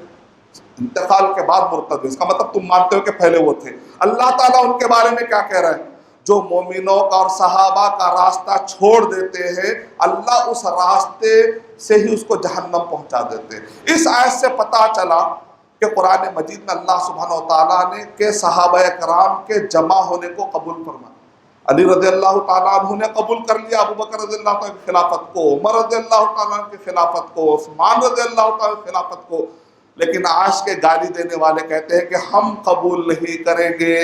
انتقال کے بعد مرتد، اس کا مطلب تم مانتے ہو کہ پہلے وہ تھے۔ اللہ تعالیٰ ان کے بارے میں کیا کہہ رہا ہے؟ جو مومنوں کا اور صحابہ کا راستہ چھوڑ دیتے ہیں، اللہ اس راستے سے ہی اس کو جہنم پہنچا دیتے ہیں۔ اس آیت سے پتہ چلا کہ قرآن مجید میں اللہ سبحانہ و تعالیٰ نے کہ صحابہ کرام کے جمع ہونے کو قبول فرمایا۔ علی رضی اللہ تعالیٰ عنہ نے قبول کر لیا ابو بکر رضی اللہ تعالیٰ کی خلافت کو، عمر رضی اللہ تعالیٰ عنہ کی خلافت کو، عثمان رضی اللہ تعالیٰ کی خلافت کو، لیکن آج کے گالی دینے والے کہتے ہیں کہ ہم قبول نہیں کریں گے۔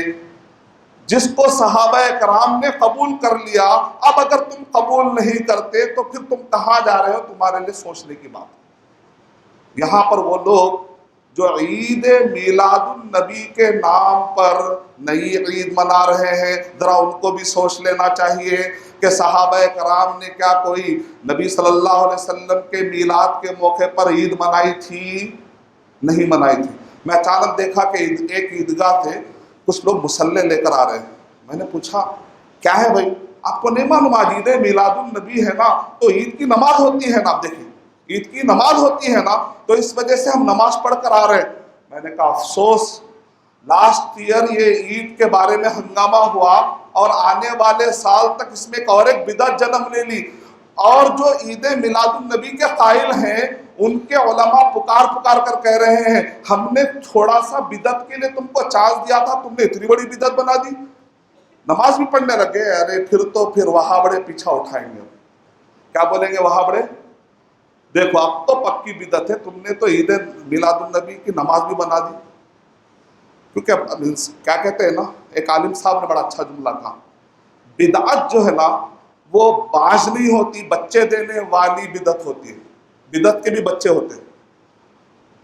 جس کو صحابہ کرام نے قبول کر لیا، اب اگر تم قبول نہیں کرتے تو پھر تم کہاں جا رہے ہو؟ تمہارے لیے سوچنے کی بات۔ یہاں پر وہ لوگ جو عید میلاد النبی کے نام پر نئی عید منا رہے ہیں، ذرا ان کو بھی سوچ لینا چاہیے کہ صحابہ کرام نے کیا کوئی نبی صلی اللہ علیہ وسلم کے میلاد کے موقع پر عید منائی تھی؟ نہیں منائی تھی۔ میں اچانک دیکھا کہ ایک عیدگاہ تھے، کچھ لوگ مسلح لے کر آ رہے ہیں۔ میں نے پوچھا کیا ہے بھائی؟ آپ کو نہیں معلوم آج عید میلاد النبی ہے نا، تو عید کی نماز ہوتی ہے نا؟ آپ دیکھیں عید کی نماز ہوتی ہے نا، تو اس وجہ سے ہم نماز پڑھ کر آ رہے ہیں۔ میں نے کہا افسوس، لاسٹ ایئر یہ عید کے بارے میں ہنگامہ ہوا اور آنے والے سال تک اس میں ایک بدعت جنم لے لی، اور جو عید میلاد النبی کے قائل ہیں ان کے علماء پکار پکار کر کہہ رہے ہیں ہم نے تھوڑا سا بدعت کے لیے تم کو چانس دیا تھا، تم نے اتنی بڑی بدعت بنا دی۔ نماز بھی پڑھنے لگے، ارے پھر وہاں بڑے پیچھا اٹھائیں گے۔ کیا بولیں گے وہاں بڑے؟ دیکھو اب تو پکی بدعت ہے، تم نے تو عید میلاد النبی کی نماز بھی بنا دی۔ کیونکہ کیا کہتے ہیں نا، ایک عالم صاحب نے بڑا اچھا جملہ کہا، بدعت جو ہے نا وہ باج نہیں ہوتی، بچے دینے والی بدعت ہوتی ہے۔ بدعت کے بھی بچے ہوتے ہیں،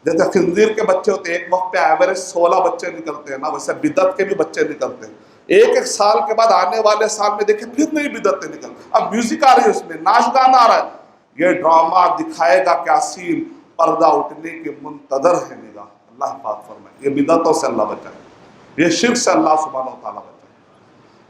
جیسے خنزیر کے بچے ہوتے ہیں، ایک وقت پہ ایوریج 16 بچے نکلتے ہیں نا، ویسے بدعت کے بھی بچے نکلتے ہیں۔ ایک سال کے بعد آنے والے سال میں دیکھیں پھر نئی بدعتیں نکلتی، اب میوزک آ رہی ہے، اس میں ناچ گانا آ رہا ہے۔ یہ ڈرامہ دکھائے گا کیا سین، پردہ اٹھنے کے منتظر ہے نگاہ۔ اللہ پاک فرمائے یہ بدعتوں سے اللہ بچائے، یہ شرک سے اللہ سبحانہ و تعالیٰ بچائے۔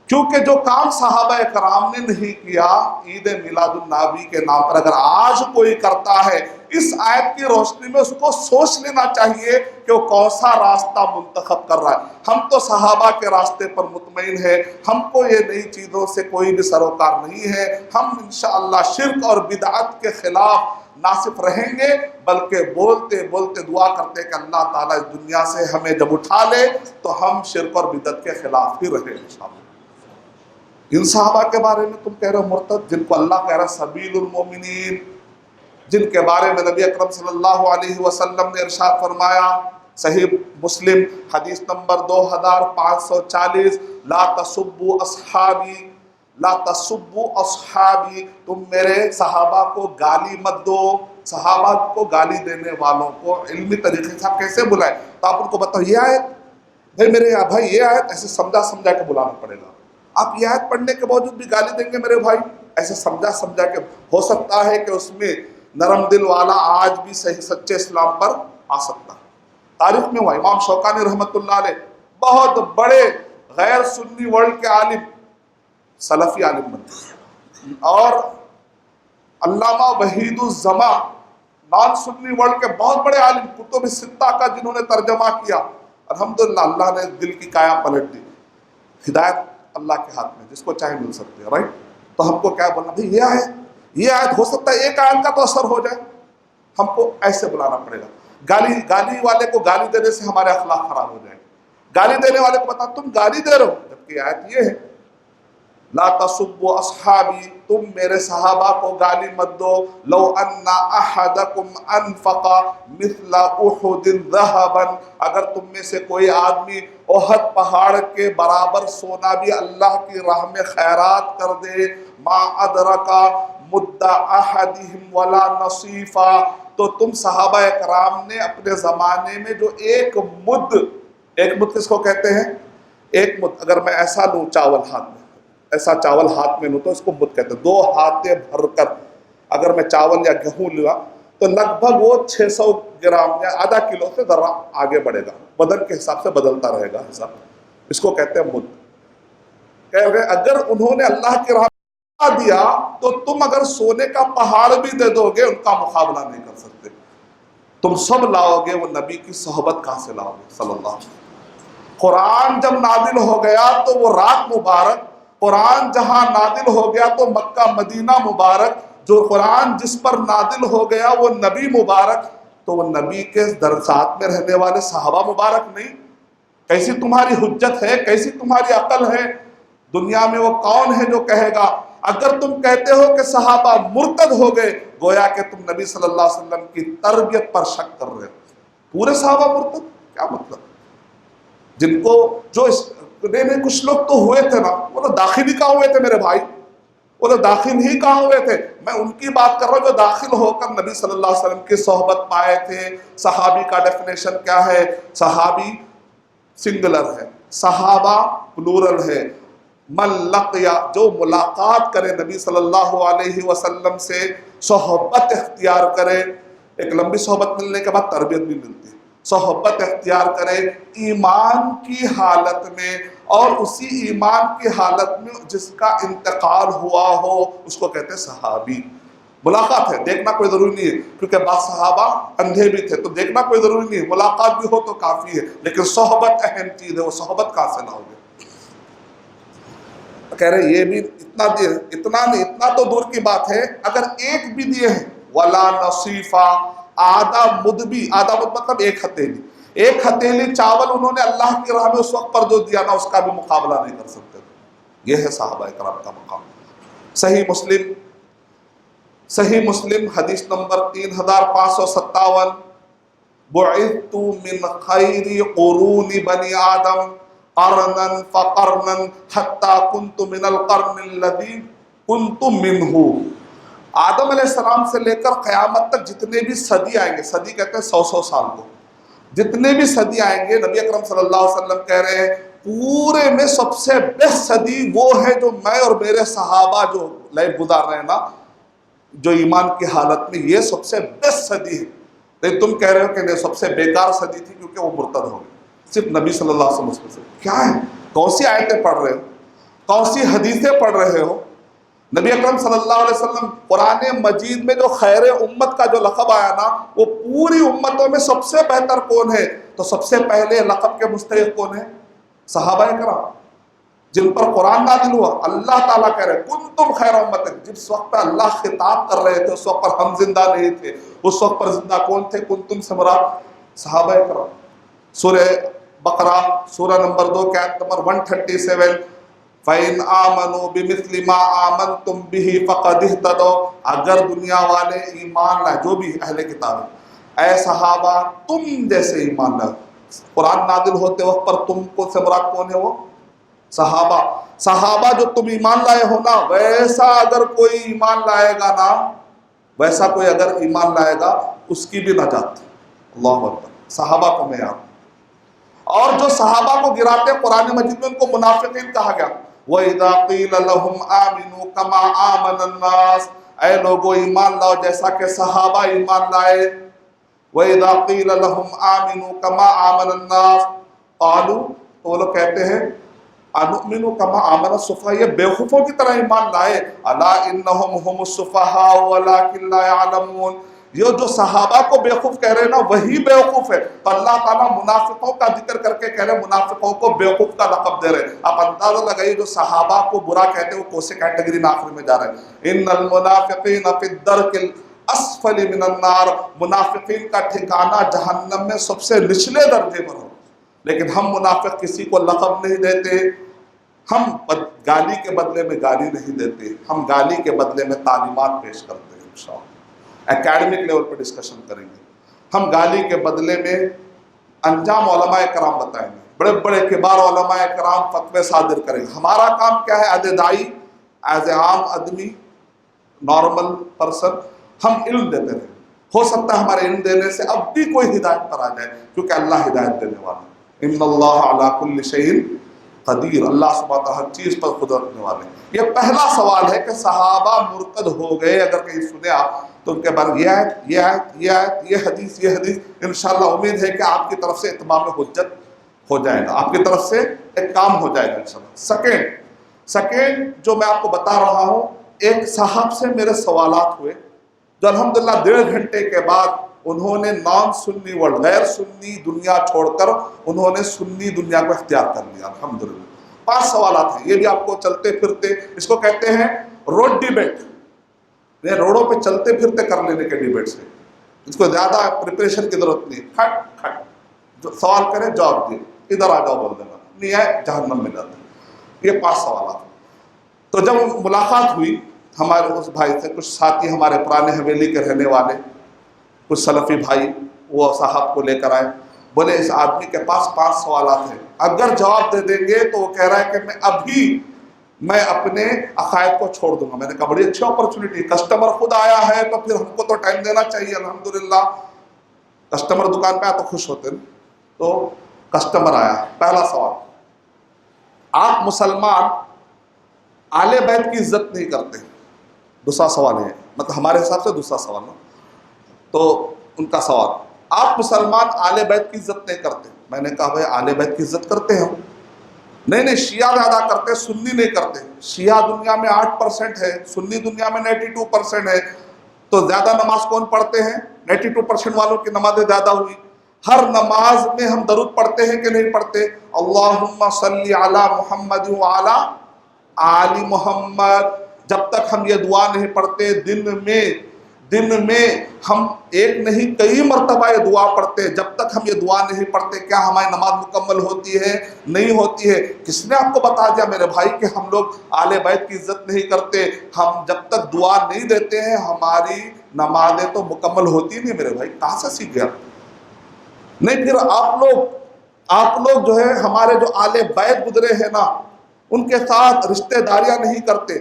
کیونکہ جو کام صحابہ کرام نے نہیں کیا عید میلاد النبی کے نام پر، اگر آج کوئی کرتا ہے اس آیت کی روشنی میں اس کو سوچ لینا چاہیے کہ وہ کون سا راستہ منتخب کر رہا ہے۔ ہم تو صحابہ کے راستے پر مطمئن ہیں، ہم کو یہ نئی چیزوں سے کوئی بھی سروکار نہیں ہے۔ ہم انشاءاللہ شرک اور بدعت کے خلاف نہ صرف رہیں گے بلکہ بولتے بولتے دعا کرتے کہ اللہ تعالیٰ اس دنیا سے ہمیں جب اٹھا لے تو ہم شرک اور بدعت کے خلاف ہی رہیں انشاءاللہ۔ ان صحابہ کے بارے میں تم کہہ رہے ہو مرتد، جن کو اللہ کہہ رہا ہے سبیل المومنین، جن کے بارے میں نبی اکرم صلی اللہ علیہ وسلم نے ارشاد فرمایا، صحیح مسلم حدیث نمبر 2540، لا تسبوا اصحابی، لا تسبوا اصحابی، تم میرے صحابہ کو گالی مت دو۔ صحابہ کو گالی دینے والوں کو علمی طریقے سے آپ کیسے بلائیں؟ تو آپ ان کو بتاؤ یہ آیت، بھائی میرے بھائی یہ آیت، ایسے سمجھا کے بلانا پڑے گا۔ آپ یہ آیت پڑھنے کے باوجود بھی گالی دیں گے میرے بھائی، ایسے سمجھا کے، ہو سکتا ہے کہ اس میں نرم دل والا آج بھی صحیح سچے اسلام پر آ سکتا ہے۔ تاریخ میں ہوا، امام شوکانی رحمۃ اللہ علیہ بہت بڑے غیر سنی ورلڈ کے عالم، سلفی عالم بنتے، اور علامہ وحید الزماں نان سنی ورلڈ کے بہت بڑے عالم، کتب ستہ کا جنہوں نے ترجمہ کیا۔ الحمدللہ اللہ نے دل کی کایا پلٹ دی۔ ہدایت اللہ کے ہاتھ میں، جس کو چاہے مل سکتے ہیں، رائٹ؟ تو ہم کو کیا بولنا، بھائی یہ آیت ہو سکتا ہے ایک آیت کا تو اثر ہو جائے، ہم کو ایسے بلانا پڑے گا۔ گالی والے کو گالی دینے سے ہمارے اخلاق خراب ہو جائیں گے۔ گالی دینے والے کو بتا تم گالی دے رہے ہو، جبکہ آیت یہ ہے لا تسبوا اصحابی، تم میرے صحابہ کو گالی مت دو، لو ان احدکم انفق مثل احد ذهبا، اگر تم میں سے کوئی آدمی احد پہاڑ کے برابر سونا بھی اللہ کی راہ میں خیرات کر دے، ما ادرک مد احدہم ولا نصیفا، تو تم صحابہ اکرام نے اپنے زمانے میں جو ایک مد کس کو کہتے ہیں؟ ایک مد، اگر میں ایسا لوں چاول ہاتھ میں، ایسا چاول ہاتھ میں لوں تو اس کو مد کہتے ہیں۔ 2 ہاتھیں بھر کر اگر میں چاول یا گیہوں لیا تو لگ بھگ وہ 600 گرام یا آدھا کلو سے ذرا آگے بڑھے گا، بدن کے حساب سے بدلتا رہے گا حساب، اس کو کہتے ہیں مد۔ کہہ رہے اگر انہوں نے اللہ کی راہ دیا تو تم اگر سونے کا پہاڑ بھی دے دو گے ان کا مقابلہ نہیں کر سکتے۔ تم سب لاؤ گے، وہ نبی کی صحبت کہاں سے لاؤ گے صلی اللہ علیہ وسلم۔ قرآن جب نازل ہو گیا تو وہ رات مبارک، قرآن جہاں نازل ہو گیا تو مکہ مدینہ مبارک، جو قرآن جس پر نازل ہو گیا وہ نبی مبارک، تو وہ نبی کے ساتھ میں رہنے والے صحابہ مبارک نہیں؟ کیسی تمہاری حجت ہے، کیسی تمہاری عقل ہے؟ دنیا میں وہ کون ہے جو کہے گا؟ اگر تم کہتے ہو کہ صحابہ مرتد ہو گئے، گویا کہ تم نبی صلی اللہ علیہ وسلم کی تربیت پر شک کر رہے ہو۔ پورے صحابہ مرتد؟ کیا مطلب؟ جن کو جو نہیں کچھ لوگ تو ہوئے تھے نا، وہ تو داخلی کا ہوئے تھے میرے بھائی، وہ لوگ داخل ہی کہاں ہوئے تھے؟ میں ان کی بات کر رہا ہوں جو داخل ہو کر نبی صلی اللہ علیہ وسلم کی صحبت پائے تھے۔ صحابی کا ڈیفینیشن کیا ہے؟ صحابی سنگلر ہے، صحابہ پلورل ہے۔ من لقیا، جو ملاقات کرے نبی صلی اللہ علیہ وسلم سے، صحبت اختیار کرے، ایک لمبی صحبت ملنے کے بعد تربیت بھی ملتی ہے، صحبت اختیار کرے ایمان کی حالت میں، اور اسی ایمان کی حالت میں جس کا انتقال ہوا ہو اس کو کہتے ہیں صحابی۔ ملاقات ہے، دیکھنا کوئی ضروری نہیں ہے، کیونکہ بعض صحابہ اندھے بھی تھے تو دیکھنا کوئی ضروری نہیں ہے، ملاقات بھی ہو تو کافی ہے، لیکن صحبت اہم چیز ہے۔ وہ صحبت کہاں سے لاؤ گے؟ کہہ رہے یہ بھی اتنا تو دور کی بات ہے، اگر ایک بھی دیے ہیں ولا نصیفہ، آدھا مد بھی، آدھا مد مطلب ایک ہتھیلی چاول انہوں نے اللہ کی راہ میں اس وقت پر جو دیا نا، اس کا بھی مقابلہ نہیں کر سکتے۔ یہ ہے صحابہ کرام کا مقام۔ صحیح مسلم حدیث نمبر 3557، بعثت من خیر قرون بنی آدم قرنا فقرنا حتی کنت من القرن الذی کنت منہ۔ آدم علیہ السلام سے لے کر قیامت تک جتنے بھی صدی آئیں گے، صدی کہتے ہیں 100 سال کو، جتنے بھی صدی آئیں گے، نبی اکرم صلی اللہ علیہ وسلم کہہ رہے ہیں پورے میں سب سے بیسٹ صدی وہ ہے جو میں اور میرے صحابہ جو لائف گزار رہے ہیں نا، جو ایمان کی حالت میں، یہ سب سے بیسٹ صدی ہے۔ لیکن تم کہہ رہے ہو کہ نہیں سب سے بیکار صدی تھی کیونکہ وہ مرتد ہو گئے۔ صرف نبی صلی اللہ علیہ وسلم سے کیا ہے؟ کون سی آیتیں پڑھ رہے ہو؟ کون سی حدیثیں پڑھ رہے ہو؟ نبی اکرم صلی اللہ علیہ وسلم قرآن مجید میں جو خیر امت کا جو لقب آیا نا، وہ پوری امتوں میں سب سے بہتر کون ہے؟ تو سب سے پہلے لقب کے مستحق کون ہے؟ صحابہ کرام، جن پر قرآن نازل ہوا۔ اللہ تعالیٰ کہہ رہے کنتم خیر امت، جس وقت پہ اللہ خطاب کر رہے تھے اس وقت پر ہم زندہ نہیں تھے، اس وقت پر زندہ کون تھے؟ کنتم سے مراد صحابہ کرام۔ سورہ بقرہ سورہ نمبر 2 کے آیت نمبر 137، فَإِنْ آمَنُوا بِمِثْلِ مَا آمَنْتُمْ بِهِ فَقَدِ اهْتَدَوْا، اگر دنیا والے ایمان لائے، جو بھی اہل کتاب ہے، اے صحابہ تم جیسے ایمان لائے۔ قرآن نازل ہوتے وقت پر تم کو سے مراد کون ہے؟ وہ صحابہ جو تم ایمان لائے ہو نا، ویسا اگر کوئی ایمان لائے گا نا، ویسا کوئی اگر ایمان لائے گا اس کی بھی نجات۔ اللہ اکبر، صحابہ کو میں یاد۔ اور جو صحابہ کو گراتے قرآن مجید میں ان کو منافقین کہا گیا۔ وَإِذَا قِيلَ لَهُمْ آمِنُوا كَمَا آمَنَ النَّاسِ، اے لوگو ایمان لاؤ جیسا کہ صحابہ ایمان لائے۔ وَإِذَا قِيلَ لَهُمْ آمِنُوا كَمَا آمَنَ النَّاسِ قَالُوا، تو وہ لوگ کہتے ہیں اَنُؤْمِنُ كَمَا آمَنَ السُّفَهَاءُ، یہ بیوقوفوں کی طرح ایمان لائے۔ أَلَا إِنَّهُمْ هُمُ السُّفَهَاءُ وَلَكِنْ لَا يَعْلَمُونَ، یہ جو صحابہ کو بیوقوف کہہ رہے ہیں نا وہی بیوقوف ہے۔ تو اللہ تعالیٰ منافقوں کا ذکر کر کے کہہ رہے ہیں منافقوں کو بیوقوف کا لقب دے رہے ہیں۔ آپ اندازہ لگائیے جو صحابہ کو برا کہتے ہیں وہ کون سے کیٹیگری میں آخر میں جا رہے ہیں؟ ان المنافقین فی الدرک الاسفل من النار، منافقین کا ٹھکانہ جہنم میں سب سے نچلے درجے پر ہو۔ لیکن ہم منافق کسی کو لقب نہیں دیتے، ہم گالی کے بدلے میں گالی نہیں دیتے، ہم گالی کے بدلے میں تعلیمات پیش کرتے ہیں۔ انشاءاللہ اکیڈمک لیول پر ڈسکشن کریں گے۔ ہم گالی کے بدلے میں انجام علماء کرام بتائیں گے، بڑے بڑے کبار علماء کرام فتوے صادر کریں گے۔ ہمارا کام کیا ہے؟ ایز اے دائی، ایز اے عام آدمی، نارمل پرسن، ہم علم دیتے رہیں۔ ہو سکتا ہے ہمارے علم دینے سے اب بھی کوئی ہدایت پر آ جائے، کیونکہ اللہ ہدایت دینے والا ہے۔ ان اللہ علی کل شیء قدیر، اللہ سبحانہ تعالیٰ ہر چیز پر قدرت رکھنے والے ہیں۔ یہ پہلا سوال ہے کہ صحابہ مرتد ہو گئے، اگر کہیں سنے آپ تو ان کے بعد یہ حدیث انشاءاللہ امید ہے کہ آپ کی طرف سے اتمام حجت ہو جائے گا، آپ کی طرف سے ایک کام ہو جائے گا انشاءاللہ۔ سیکنڈ جو میں آپ کو بتا رہا ہوں، ایک صاحب سے میرے سوالات ہوئے جو الحمدللہ 1.5 گھنٹے کے بعد انہوں نے نان سنی ورلڈ، غیر سنی دنیا چھوڑ کر انہوں نے سنی دنیا کو اختیار کر لیا الحمدللہ۔ 5 سوالات ہیں، یہ بھی آپ کو چلتے پھرتے، اس کو کہتے ہیں روڈ ڈیبیٹ، یہ روڈوں پہ چلتے پھرتے کر لینے کے ڈیبیٹ سے، اس کو زیادہ پریپریشن کی ضرورت نہیں، کھٹ جو سوال کرے جواب دے، ادھر آ جاؤ بول دینا، نہیں ہے جہنم میں جاتے۔ یہ 5 سوالات۔ تو جب ملاقات ہوئی ہمارے اس بھائی سے، کچھ ساتھی ہمارے پرانے حویلی کے رہنے والے، کچھ سلفی بھائی، وہ صاحب کو لے کر آئے، بولے اس آدمی کے پاس 5 سوالات ہیں، اگر جواب دے دیں گے تو وہ کہہ رہا ہے کہ میں ابھی میں اپنے عقائد کو چھوڑ دوں گا۔ میں نے کہا بڑی اچھی اپرچونٹی، کسٹمر خود آیا ہے تو پھر ہم کو تو ٹائم دینا چاہیے۔ الحمدللہ کسٹمر دکان پہ آیا تو خوش ہوتے ہیں۔ تو کسٹمر آیا، پہلا سوال، آپ مسلمان آل بیت کی عزت نہیں کرتے؟ دوسرا سوال ہے، مطلب ہمارے حساب سے دوسرا سوال ہے، تو ان کا سوال، آپ مسلمان آل بیت کی عزت نہیں کرتے؟ میں نے کہا بھائی آل بیت کی عزت کرتے ہیں ہم۔ نہیں شیعہ زیادہ کرتے، سنی نہیں کرتے۔ شیعہ دنیا میں 8% ہے، سنی دنیا میں 92% ہے، تو زیادہ نماز کون پڑھتے ہیں؟ 92% والوں کی نمازیں زیادہ ہوئی۔ ہر نماز میں ہم درود پڑھتے ہیں کہ نہیں پڑھتے؟ اللہم صلی علی محمد وعلی آل محمد۔ جب تک ہم یہ دعا نہیں پڑھتے، دن میں ہم ایک نہیں کئی مرتبہ یہ دعا پڑھتے، جب تک ہم یہ دعا نہیں پڑھتے کیا ہماری نماز مکمل ہوتی ہے؟ نہیں ہوتی ہے۔ کس نے آپ کو بتا دیا میرے بھائی کہ ہم لوگ آل بیت کی عزت نہیں کرتے؟ ہم جب تک دعا نہیں دیتے ہیں ہماری نمازیں تو مکمل ہوتی نہیں میرے بھائی۔ کہاں سے سیکھ گیا؟ نہیں پھر آپ لوگ جو ہے ہمارے جو آل بیت گزرے ہیں نا ان کے ساتھ رشتہ داریاں نہیں کرتے۔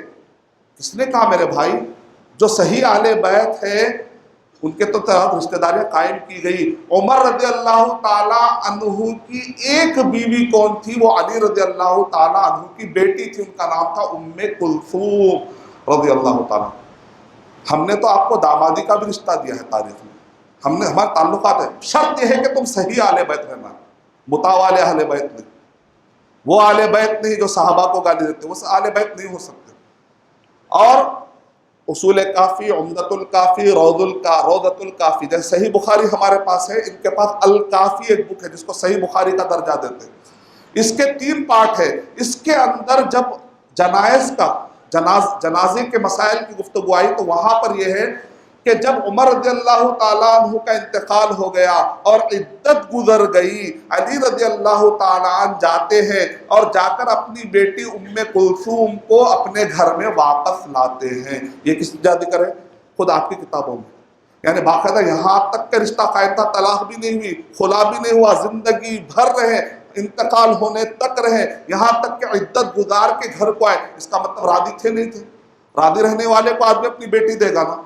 کس نے کہا میرے بھائی؟ جو صحیح آل بیت ہے ان کے تو ساتھ رشتہ داریاں قائم کی گئی۔ عمر رضی اللہ تعالی عنہ کی ایک بیوی کون تھی؟ وہ علی رضی اللہ تعالی عنہ کی بیٹی تھی، ان کا نام تھا ام کلثوم رضی اللہ تعالی۔ ہم نے تو آپ کو دامادی کا بھی رشتہ دیا ہے تاریخ میں، ہمارے تعلقات ہیں۔ شرط یہ ہے کہ تم صحیح آل بیت رہنا، متوالے اہل بیت نہیں، وہ آل بیت نہیں جو صحابہ کو گالی دیتے، وہ آل بیت نہیں ہو سکتے۔ اور اصول کافی، عمدۃ الکافی، روضۃ الکافی، جیسے صحیح بخاری ہمارے پاس ہے، ان کے پاس الکافی ایک بک ہے جس کو صحیح بخاری کا درجہ دیتے ہیں۔ اس کے 3 پارٹ ہے۔ اس کے اندر جب جنازے کے مسائل کی گفتگو آئی تو وہاں پر یہ ہے کہ جب عمر رضی اللہ تعالیٰ عنہ کا انتقال ہو گیا اور عدت گزر گئی، علی رضی اللہ تعالیٰ عنہ جاتے ہیں اور جا کر اپنی بیٹی ام کلثوم کو اپنے گھر میں واپس لاتے ہیں۔ یہ کس جا ذکر ہے؟ خود آپ کی کتابوں میں، یعنی باقاعدہ یہاں تک کہ رشتہ قائم تھا، طلاق بھی نہیں ہوئی، خلا بھی نہیں ہوا، زندگی بھر رہے، انتقال ہونے تک رہے، یہاں تک کہ عدت گزار کے گھر کو آئے۔ اس کا مطلب راضی تھے نہیں تھے؟ راضی رہنے والے کو آدمی اپنی بیٹی دے گا نا،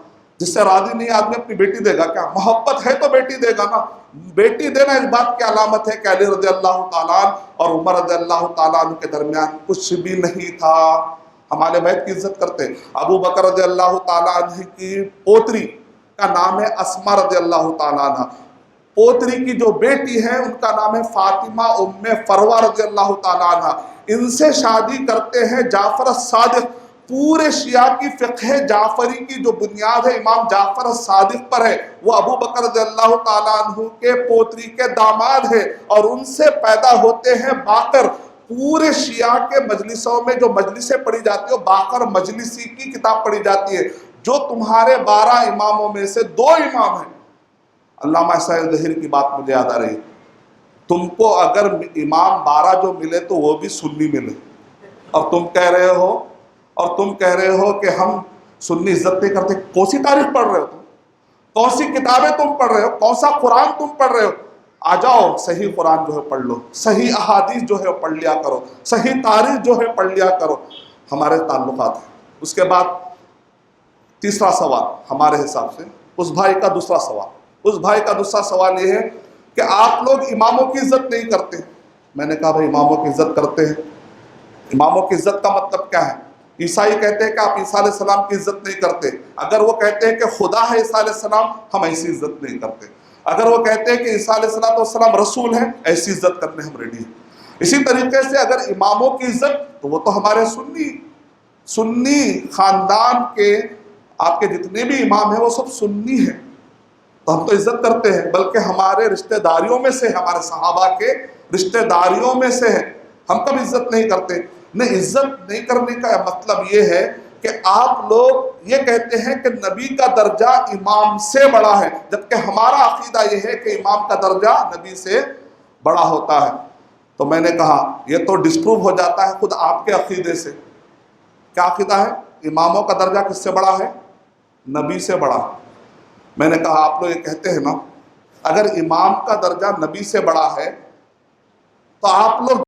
جس سے راضی نہیں آدمی اپنی بیٹی دے گا کیا؟ محبت ہے تو بیٹی دے گا نا۔ بیٹی دینا اس بات کی علامت ہے کہ علی رضی اللہ تعالیٰ عنہ اور عمر رضی اللہ تعالیٰ عنہ کے درمیان کچھ بھی نہیں تھا۔ ہم اہل بیت کی عزت کرتے ہیں۔ ابو بکر رضی اللہ تعالیٰ عنہ کی پوتری کا نام ہے اسماء رضی اللہ تعالیٰ عنہ، پوتری کی جو بیٹی ہے ان کا نام ہے فاطمہ ام فروہ رضی اللہ تعالیٰ عنہ۔ ان سے شادی کرتے ہیں جعفر الصادق۔ پورے شیعہ کی فقہ جعفری کی جو بنیاد ہے امام جعفر الصادق پر ہے، وہ ابو بکر رضی اللہ تعالیٰ عنہ کے پوتری کے داماد ہے، اور ان سے پیدا ہوتے ہیں باقر۔ پورے شیعہ کے مجلسوں میں جو مجلسیں پڑھی جاتی ہیں باقر مجلسی کی کتاب پڑھی جاتی ہے۔ جو تمہارے 12 اماموں میں سے 2 امام ہیں، علامہ صاحب ظہیر کی بات مجھے یاد آ رہی، تم کو اگر امام 12 جو ملے تو وہ بھی سنی ملے، اور تم کہہ رہے ہو کہ ہم سنی عزت نہیں کرتے۔ کون سی تاریخ پڑھ رہے ہو تم؟ کون سی کتابیں تم پڑھ رہے ہو؟ کون سا قرآن تم پڑھ رہے ہو؟ آ جاؤ صحیح قرآن جو ہے پڑھ لو، صحیح احادیث جو ہے پڑھ لیا کرو، صحیح تاریخ جو ہے پڑھ لیا کرو۔ ہمارے تعلقات ہیں۔ اس کے بعد تیسرا سوال ہمارے حساب سے اس بھائی کا دوسرا سوال یہ ہے کہ آپ لوگ اماموں کی عزت نہیں کرتے۔ میں نے کہا بھائی اماموں کی عزت کرتے ہیں۔ اماموں کی عزت کا مطلب کیا ہے؟ عیسائی کہتے ہیں کہ آپ عیسیٰ علیہ السلام کی عزت نہیں کرتے۔ اگر وہ کہتے ہیں کہ خدا ہے عیسیٰ علیہ السلام، ہم ایسی عزت نہیں کرتے۔ اگر وہ کہتے ہیں کہ عیسیٰ علیہ السلام رسول ہیں، ایسی عزت کرنے ہم ریڈی ہیں۔ اسی طریقے سے اگر اماموں کی عزت تو وہ تو ہمارے سنی خاندان کے، آپ کے جتنے بھی امام ہیں وہ سب سنی ہیں، تو ہم تو عزت کرتے ہیں، بلکہ ہمارے رشتہ داریوں میں سے، ہمارے صحابہ کے رشتہ داریوں میں سے ہیں۔ ہم کب عزت نہیں کرتے؟ نہیں، عزت نہیں کرنے کا مطلب یہ ہے کہ آپ لوگ یہ کہتے ہیں کہ نبی کا درجہ امام سے بڑا ہے، جبکہ ہمارا عقیدہ یہ ہے کہ امام کا درجہ نبی سے بڑا ہوتا ہے۔ تو میں نے کہا یہ تو ڈسپروو ہو جاتا ہے خود آپ کے عقیدے سے۔ کیا عقیدہ ہے؟ اماموں کا درجہ کس سے بڑا ہے؟ نبی سے بڑا۔ میں نے کہا آپ لوگ یہ کہتے ہیں نا، اگر امام کا درجہ نبی سے بڑا ہے تو آپ لوگ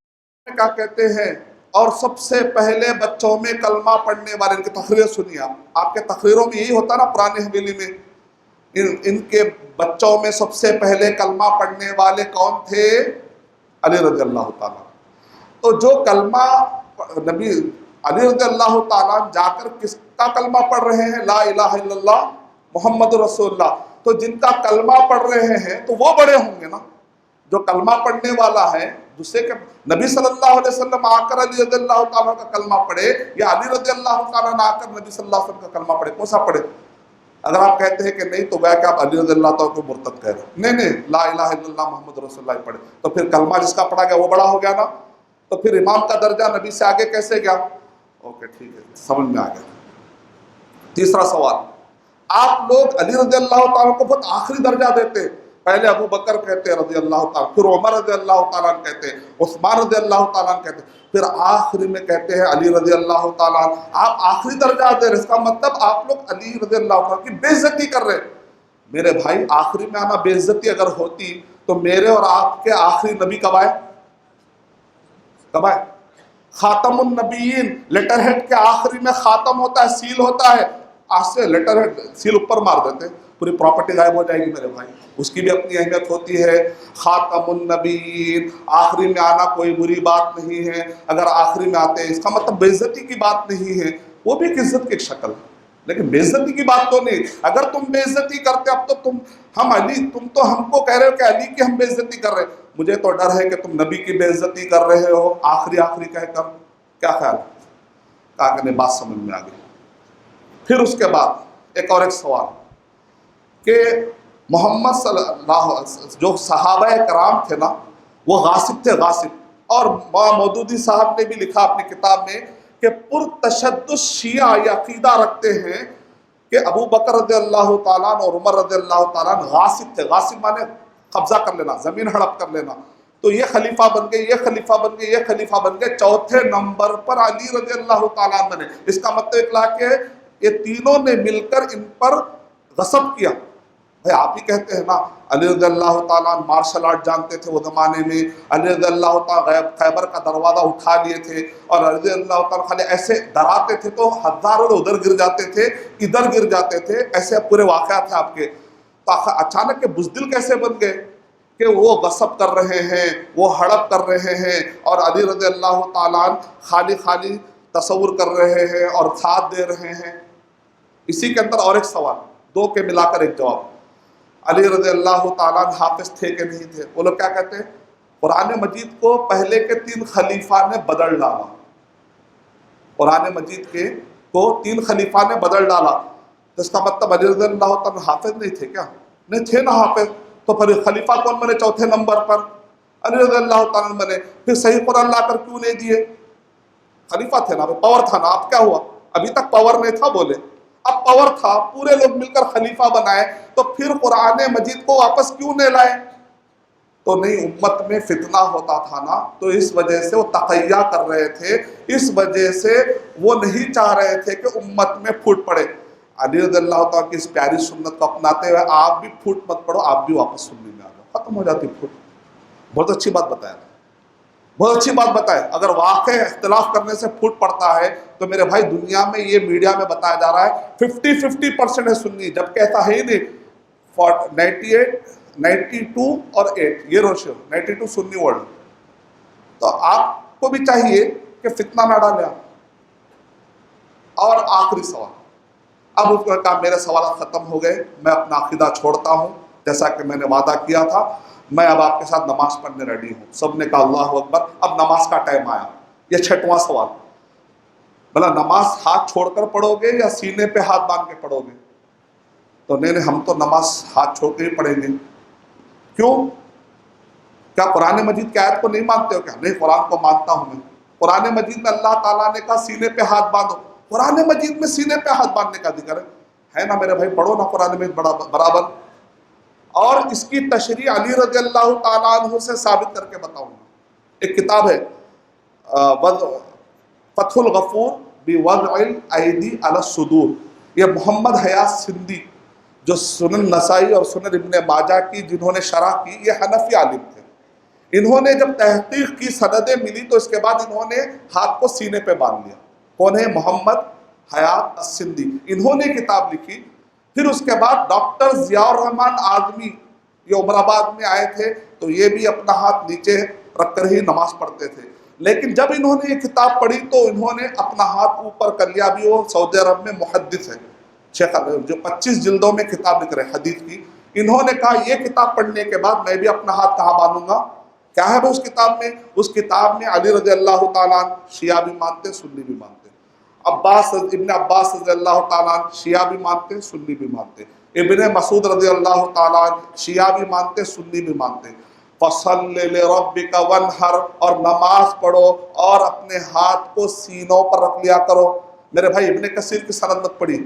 کیا کہتے ہیں اور سب سے پہلے بچوں میں کلمہ پڑھنے والے، ان کی تقریر سنیے آپ کے تقریروں میں یہی ہوتا نا پرانی حویلی میں، ان کے بچوں میں سب سے پہلے کلمہ پڑھنے والے کون تھے؟ علی رضی اللہ تعالیٰ۔ تو جو کلمہ نبی علی رضی اللہ تعالیٰ جا کر کس کا کلمہ پڑھ رہے ہیں؟ لا الہ الا اللہ محمد رسول اللہ۔ تو جن کا کلمہ پڑھ رہے ہیں تو وہ بڑے ہوں گے نا، جو کلمہ پڑھنے والا ہے، جسے کہ نبی صلی اللہ علیہ وسلم آ کر علی رضی اللہ تعالیٰ کا کلمہ پڑھے یا علی رضی اللہ تعالیٰ نے آ کر نبی صلی اللہ علیہ وسلم کا کلمہ پڑھے، کون سا پڑھے؟ اگر آپ کہتے ہیں کہ نہیں تو گویا کہ آپ علی رضی اللہ تعالیٰ کو مرتد کہہ رہے ہیں۔ نہیں، لا الہ الا اللہ محمد رسول اللہ پڑھے، تو پھر کلمہ جس کا پڑھا گیا وہ بڑا ہو گیا نا، تو پھر امام کا درجہ نبی سے آگے کیسے گیا؟ اوکے ٹھیک ہے، سمجھ میں آ گیا۔ تیسرا سوال، آپ لوگ علی رضی اللہ تعالیٰ کو بہت آخری درجہ دیتے، پہلے ابو بکر کہتے ہیں رضی اللہ تعالیٰ، پھر عمر رضی اللہ تعالیٰ کہتے ہیں، عثمان رضی اللہ تعالیٰ کہتے ہیں، پھر آخری میں کہتے ہیں علی رضی اللہ تعالیٰ۔ آپ آخری درجہ دے رہے، اس کا مطلب آپ لوگ علی رضی اللہ تعالیٰ کی بے عزتی کر رہے۔ میرے بھائی آخری میں آنا بے عزتی اگر ہوتی تو میرے اور آپ کے آخری نبی کب آئے؟ کب آئے؟ خاتم النبیین، لیٹر ہیڈ کے آخری میں خاتم ہوتا ہے، سیل ہوتا ہے، آج سے لیٹر ہیڈ سیل اوپر مار دیتے پوری پراپرٹی غائب ہو جائے گی میرے بھائی، اس کی بھی اپنی اہمیت ہوتی ہے۔ خاتم النبیین، آخری میں آنا کوئی بری بات نہیں ہے، اگر آخری میں آتے ہیں اس کا مطلب بے عزتی کی بات نہیں ہے، وہ بھی ایک عزت کی ایک شکل ہے، لیکن بے عزتی کی بات تو نہیں۔ اگر تم بے عزتی کرتے، اب تو تم تو ہم کو کہہ رہے ہو کہ علی کی ہم بے عزتی کر رہے ہیں، مجھے تو ڈر ہے کہ تم نبی کی بے عزتی کر رہے ہو آخری کہہ کر۔ کیا خیال ہے؟ کہا کہ نہیں، بات سمجھ میں آ گئی۔ پھر اس کے بعد ایک سوال کہ محمد صلی اللہ علیہ وسلم جو صحابہ کرام تھے نا، وہ غاصب تھے، غاصب۔ اور مودودی صاحب نے بھی لکھا اپنی کتاب میں کہ پرتشدد شیعہ یہ عقیدہ رکھتے ہیں کہ ابو بکر رضی اللہ تعالیٰ اور عمر رضی اللہ تعالیٰ غاصب تھے۔ غاصب مانے قبضہ کر لینا، زمین ہڑپ کر لینا۔ تو یہ خلیفہ بن گئے، یہ خلیفہ بن گئے، یہ خلیفہ بن گئے، چوتھے نمبر پر علی رضی اللہ تعالیٰ بنے۔ اس کا مطلب اکلا کہ یہ تینوں نے مل کر ان پر غصب کیا۔ بھائی آپ ہی کہتے ہیں نا علی رضی اللہ تعالیٰ مارشل آرٹ جانتے تھے وہ زمانے میں، علی رضی اللہ تعالیٰ خیبر کا دروازہ اٹھا لیے تھے، اور علی رضی اللہ تعالیٰ خالی ایسے ڈراتے تھے تو ہزاروں ادھر گر جاتے تھے، ادھر گر جاتے تھے، ایسے پورے واقعات ہیں آپ کے۔ تو اچانک کے بزدل کیسے بن گئے کہ وہ غصب کر رہے ہیں، وہ ہڑپ کر رہے ہیں، اور علی رضی اللہ تعالیٰ خالی تصور کر رہے ہیں اور ساتھ دے رہے ہیں؟ اسی کے اندر اور ایک سوال، دو کے ملا کر ایک جواب۔ علی رضی اللہ تعالیٰ حافظ تھے کہ نہیں تھے؟ وہ لوگ کیا کہتے ہیں؟ قرآن مجید کو پہلے کے 3 خلیفہ نے بدل ڈالا، قرآن مجید کو 3 خلیفہ نے بدل ڈالا، تو اس کا مطلب علی رضی اللہ تعالیٰ حافظ نہیں تھے کیا؟ نہیں تھے نا حافظ، تو پھر خلیفہ کون بنے چوتھے نمبر پر؟ علی رضی اللہ تعالیٰ بنے۔ پھر صحیح قرآن لا کر کیوں نہیں دیے؟ خلیفہ تھے نا، پاور تھا نا۔ اب کیا ہوا؟ ابھی تک پاور نہیں تھا بولے، اب پاور تھا، پورے لوگ مل کر خلیفہ بنائے، تو پھر قرآن مجید کو واپس کیوں نہیں لائے؟ تو نہیں، امت میں فتنہ ہوتا تھا نا، تو اس وجہ سے وہ تقیہ کر رہے تھے، اس وجہ سے وہ نہیں چاہ رہے تھے کہ امت میں پھوٹ پڑے۔ علی رضی اللہ تعالیٰ کی اس پیاری سنت کو اپناتے ہوئے آپ بھی پھوٹ مت پڑو، آپ بھی واپس سننے میں آ جاؤ، ختم ہو جاتی پھوٹ۔ بہت اچھی بات بتایا، بہت اچھی بات بتائے۔ اگر واقع اختلاف کرنے سے پھوٹ پڑتا ہے تو میرے بھائی دنیا میں یہ میڈیا میں بتایا جا رہا ہے 50% ہے سنی، جبکہ ایسا ہے ہی نہیں۔ 92 اور 8 یہ روشو 92 سنی ورلڈ۔ تو آپ کو بھی چاہیے کہ فتنہ نہ ڈالیں۔ اور آخری سوال، اب اس کو کہا میرے سوالات ختم ہو گئے، میں اپنا عقیدہ چھوڑتا ہوں، جیسا کہ میں نے وعدہ کیا تھا، میں اب آپ کے ساتھ نماز پڑھنے ریڈی ہوں۔ سب نے کہا اللہ اکبر۔ اب نماز کا ٹائم آیا۔ یہ 6واں سوال، بھلا نماز ہاتھ چھوڑ کر پڑھو گے یا سینے پہ ہاتھ باندھ کے پڑھو گے؟ تو نہیں، ہم تو نماز ہاتھ چھوڑ کے ہی پڑھیں گے۔ کیوں؟ کیا قرآن مجید کی آیت کو نہیں مانتے ہو کیا؟ نہیں، قرآن کو مانتا ہوں میں۔ قرآن مجید میں اللہ تعالیٰ نے کہا سینے پہ ہاتھ باندھو، قرآن مجید میں سینے پہ ہاتھ باندھنے کا ذکر ہے نا میرے بھائی؟ پڑھو نا قرآن مجید برابر۔ اور اس کی تشریح علی رضی اللہ تعالیٰ عنہ سے ثابت کر کے بتاؤں گا۔ ایک کتاب ہے فتح الغفور بوضع الایدی علی الصدور، یہ محمد حیات سندھی جو سنن نسائی اور سنن ابن ماجہ کی جنہوں نے شرح کی، یہ حنفی عالم تھے، انہوں نے جب تحقیق کی، سندیں ملی، تو اس کے بعد انہوں نے ہاتھ کو سینے پہ باندھ لیا۔ کون ہے؟ محمد حیات السندھی، انہوں نے کتاب لکھی۔ پھر اس کے بعد ڈاکٹر ضیاء الرحمن اعظمی، یہ عمر آباد میں آئے تھے، تو یہ بھی اپنا ہاتھ نیچے رکھ کر ہی نماز پڑھتے تھے، لیکن جب انہوں نے یہ کتاب پڑھی تو انہوں نے اپنا ہاتھ اوپر کر لیا۔ بھی وہ سعودی عرب میں محدث ہے، شیخ جو 25 جلدوں میں کتاب لکھ رہے ہیں حدیث کی۔ انہوں نے کہا یہ کتاب پڑھنے کے بعد میں بھی اپنا ہاتھ کہاں باندھوں گا؟ کیا ہے وہ اس کتاب میں؟ اس کتاب میں علی رضی اللہ تعالیٰ عنہ شیعہ بھی مانتے، سنی بھی مانتے، ابن عباس رضی اللہ تعالیٰ عنہ شیعہ بھی مانتے، سنی بھی مانتے، ابن مسعود رضی اللہ تعالیٰ عنہ شیعہ بھی مانتے، سنی بھی مانتے۔ فَصَلِّ لِرَبِّكَ وَانْحَرْ، اور نماز پڑھو اور اپنے ہاتھ کو سینوں پر رکھ لیا کرو۔ میرے بھائی ابن کثیر کی سند مت پڑھی،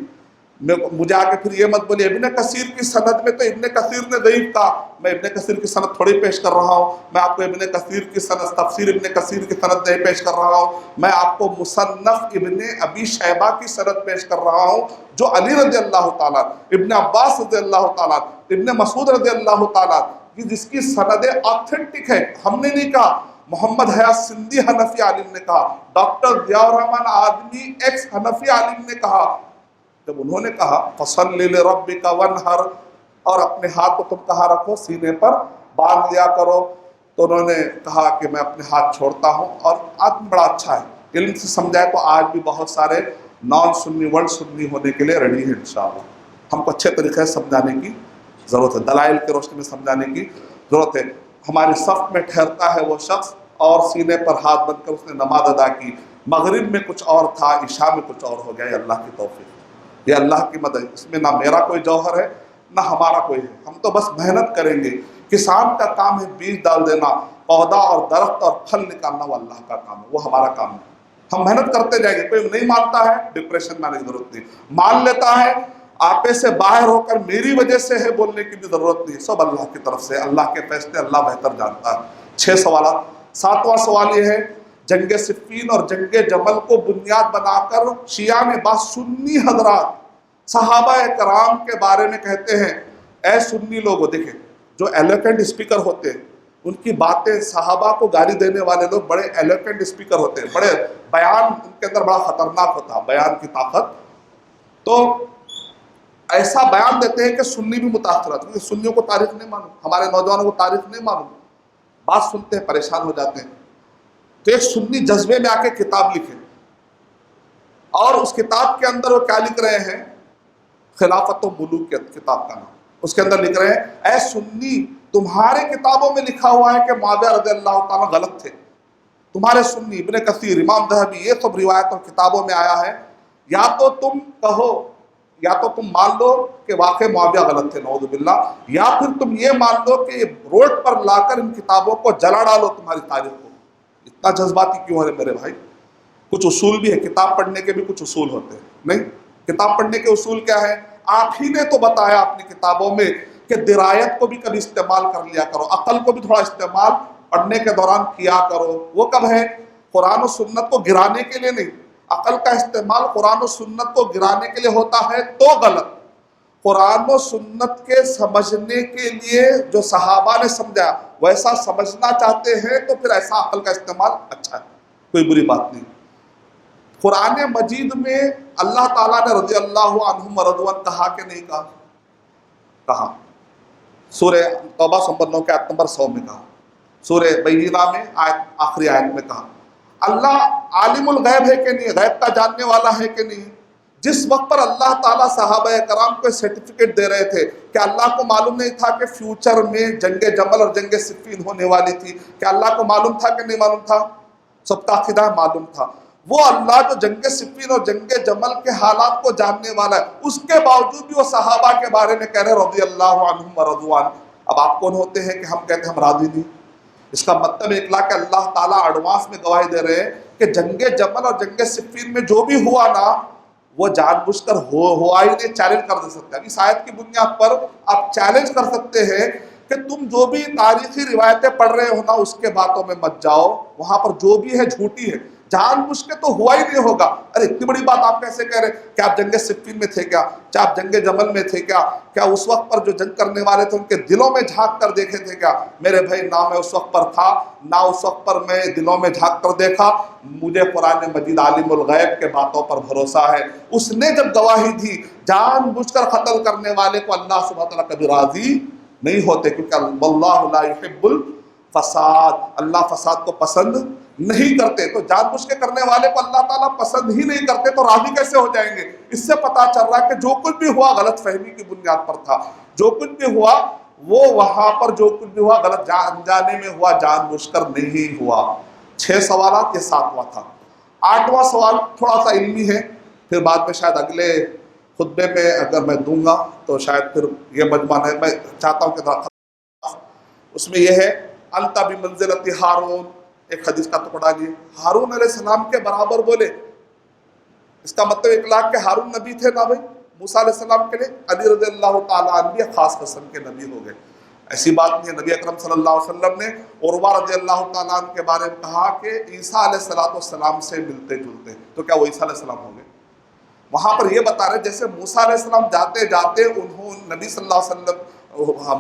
مجھے آ کے پھر یہ مت بولیے ابن کثیر کی سند میں تو ابن کثیر نے ضعیف کہا۔ میں ابن کثیر کی سند تھوڑی پیش کر رہا ہوں، میں آپ کو ابن کثیر کی سند، تفسیر ابن کثیر کی سند نہیں پیش کر رہا ہوں، میں آپ کو مصنف ابن ابی شیبہ کی سند پیش کر رہا ہوں، جو علی رضی اللہ تعالیٰ، ابن عباس رضی اللہ تعالیٰ، ابن مسعود رضی اللہ تعالیٰ، جس کی سندیں آتھینٹک ہے۔ ہم نے نہیں کہا، محمد حیات سندھی حنفی عالم نے کہا، ڈاکٹر ضیاء الرحمن اعظمی ایکس حنفی عالم نے کہا۔ جب انہوں نے کہا فَصَلِّ لِرَبِّكَ وَانْحَرْ، اور اپنے ہاتھ کو تم کہاں رکھو؟ سینے پر باندھ لیا کرو، تو انہوں نے کہا کہ میں اپنے ہاتھ چھوڑتا ہوں۔ اور آدمی بڑا اچھا ہے، علم سے سمجھائے تو آج بھی بہت سارے نان سنی ورلڈ سنی ہونے کے لیے ریڈی ہیں انشاءاللہ۔ ہم کو اچھے طریقے سے سمجھانے کی ضرورت ہے، دلائل کی روشنی میں سمجھانے کی ضرورت ہے۔ ہماری صف میں ٹھہرتا ہے وہ شخص اور سینے پر ہاتھ بندھ کر اس نے نماز ادا کی، مغرب میں کچھ اور تھا، عشاء میں کچھ اور ہو گیا، یہ اللہ کی توفیق، یہ اللہ کی مدد۔ اس میں نہ میرا کوئی جوہر ہے نہ ہمارا کوئی ہے، ہم تو بس محنت کریں گے۔ کسان کا کام ہے بیج ڈال دینا، پودا اور درخت اور پھل نکالنا وہ اللہ کا کام ہے، وہ ہمارا کام ہے۔ ہم محنت کرتے جائیں گے۔ کوئی نہیں مانتا ہے، ڈپریشن میں آنے کی ضرورت نہیں، مان لیتا ہے آپے سے باہر ہو کر میری وجہ سے ہے بولنے کی بھی ضرورت نہیں، سب اللہ کی طرف سے، اللہ کے فیصلے اللہ بہتر جانتا ہے۔ 6 سوالات۔ 7واں سوال یہ ہے، جنگ صفین اور جنگ جمل کو بنیاد بنا کر شیعہ میں بعض سنی حضرات صحابہ کرام کے بارے میں کہتے ہیں، اے سنی لوگوں، دیکھیں جو ایلوکینٹ اسپیکر ہوتے ہیں ان کی باتیں، صحابہ کو گالی دینے والے لوگ بڑے ایلوکینٹ اسپیکر ہوتے ہیں، بڑے بیان ان کے اندر بڑا خطرناک ہوتا ہے، بیان کی طاقت۔ تو ایسا بیان دیتے ہیں کہ سنی بھی متاثر ہوتے ہیں، کیونکہ سنیوں کو تاریخ نہیں معلوم، ہمارے نوجوانوں کو تاریخ نہیں معلوم، بات سنتے ہیں پریشان ہو جاتے ہیں۔ تو ایک سنی جذبے میں آ کے کتاب لکھے، اور اس کتاب کے اندر وہ کیا لکھ رہے ہیں؟ خلافت و ملوکیت کتاب کا نام، اس کے اندر لکھ رہے ہیں، اے سنی، تمہارے کتابوں میں لکھا ہوا ہے کہ معاویہ رضی اللہ تعالیٰ غلط تھے، تمہارے سنی، ابن کثیر، امام ذہبی، یہ سب روایت اور کتابوں میں آیا ہے، یا تو تم کہو، یا تو تم مان لو کہ واقع معاویہ غلط تھے نعوذ باللہ، یا پھر تم یہ مان لو کہ یہ روڈ پر لا کر ان کتابوں کو جلا ڈالو تمہاری تاریخ کو۔ اتنا جذباتی کیوں ہے میرے بھائی؟ کچھ اصول بھی ہے، کتاب پڑھنے کے بھی کچھ اصول ہوتے ہیں، نہیں؟ کتاب پڑھنے کے اصول کیا ہے؟ آپ ہی نے تو بتایا اپنی کتابوں میں کہ درایت کو بھی کبھی استعمال کر لیا کرو، عقل کو بھی تھوڑا استعمال پڑھنے کے دوران کیا کرو۔ وہ کب ہے؟ قرآن و سنت کو گرانے کے لیے نہیں، عقل کا استعمال قرآن و سنت کو گرانے کے لیے ہوتا ہے تو غلط۔ قرآن و سنت کے سمجھنے کے لیے جو صحابہ نے سمجھا ویسا سمجھنا چاہتے ہیں تو پھر ایسا عقل کا استعمال اچھا ہے، کوئی بری بات نہیں۔ قرآن مجید میں اللہ تعالیٰ نے رضی اللہ عنہم ورضوان کہا کہ نہیں کہا؟ کہا۔ سورہ توبہ نمبر 9 کے آیت نمبر 100 میں کہا، سورہ بینہ میں آخری آیت میں کہا۔ اللہ عالم الغیب ہے کہ نہیں؟ غیب کا جاننے والا ہے کہ نہیں؟ جس وقت پر اللہ تعالیٰ صحابہ کرام کو سرٹیفکیٹ دے رہے تھے کہ اللہ کو معلوم نہیں تھا کہ فیوچر میں جنگ جمل اور جنگ صفین ہونے والی تھی، کہ اللہ کو معلوم تھا کہ نہیں معلوم تھا؟ سب کا عقیدہ معلوم تھا۔ وہ اللہ جو جنگ صفین اور جنگ جمل کے حالات کو جاننے والا ہے، اس کے باوجود بھی وہ صحابہ کے بارے میں کہہ رہے رضی اللہ عنہم ورضوان۔ اب آپ کون ہوتے ہیں کہ ہم کہتے ہیں ہم راضی نہیں؟ اس کا مطلب اکلا کہ اللہ تعالیٰ ایڈوانس میں گواہی دے رہے ہیں کہ جنگ جمل اور جنگ صفین میں جو بھی ہوا نا وہ جان بوجھ کر ہوا ہی نہیں، چیلنج کر دے سکتے ہیں۔ اس آیت کی بنیاد پر آپ چیلنج کر سکتے ہیں کہ تم جو بھی تاریخی روایتیں پڑھ رہے ہو نا اس کے باتوں میں مت جاؤ، وہاں پر جو بھی ہے جھوٹی ہے۔ جان بوجھ کے تو ہوا ہی نہیں ہوگا. ارے اتنی بڑی بات آپ کیسے کہہ رہے؟ کیا آپ جنگ صفین میں تھے کیا؟ کیا آپ جنگ جمل میں تھے کیا؟ کیا اس وقت پر جو جنگ کرنے والے تھے ان کے دلوں میں جھانک کر دیکھے تھے کیا؟ میرے بھائی نہ میں اس وقت پر تھا، نہ اس وقت پر میں دلوں میں جھانک کر دیکھا. مجھے قرآن مجید عالم الغیب کے باتوں پر بھروسہ ہے. اس نے جب گواہی دی، جان بوجھ کر قتل کرنے والے کو اللہ سبحانہ وتعالیٰ کبھی راضی نہیں ہوتے، کیونکہ واللہ لا يحب الفساد، اللہ فساد کو پسند نہیں کرتے. تو جان بوجھ کے کرنے والے کو اللہ تعالیٰ پسند ہی نہیں کرتے تو راضی کیسے ہو جائیں گے؟ اس سے پتہ چل رہا ہے کہ جو کچھ بھی ہوا غلط فہمی کی بنیاد پر تھا. جو کچھ بھی ہوا وہ وہاں پر جو کچھ بھی ہوا غلط انجانے میں ہوا، جان بوجھ کر نہیں ہوا. 6 سوالات، یہ 7واں تھا. 8واں سوال تھوڑا سا علمی ہے، پھر بعد میں شاید اگلے خطبے میں اگر میں دوں گا تو شاید پھر یہ مجمع ہے. میں چاہتا ہوں کہ اس میں یہ ہے انت بمنزلۃ ہارون، ایک حدیث کا ٹکڑا لیے ہارون علیہ السلام کے برابر بولے. اس کا مطلب اطلاق کہ ہارون نبی تھے نا بھائی موسیٰ علیہ السلام کے لیے. علی رضی اللہ تعالیٰ عنہ بھی خاص قسم کے نبی ہو گئے. ایسی بات نہیں ہے. نبی اکرم صلی اللہ علیہ وسلم نے عروہ رضی اللہ تعالیٰ عنہ کے بارے میں کہا کہ عیسیٰ علیہ السلام سے ملتے جلتے. تو کیا وہ عیسیٰ علیہ السلام ہو گئے؟ وہاں پر یہ بتا رہے جیسے موسیٰ علیہ السلام جاتے جاتے نبی صلی اللہ علیہ وسلم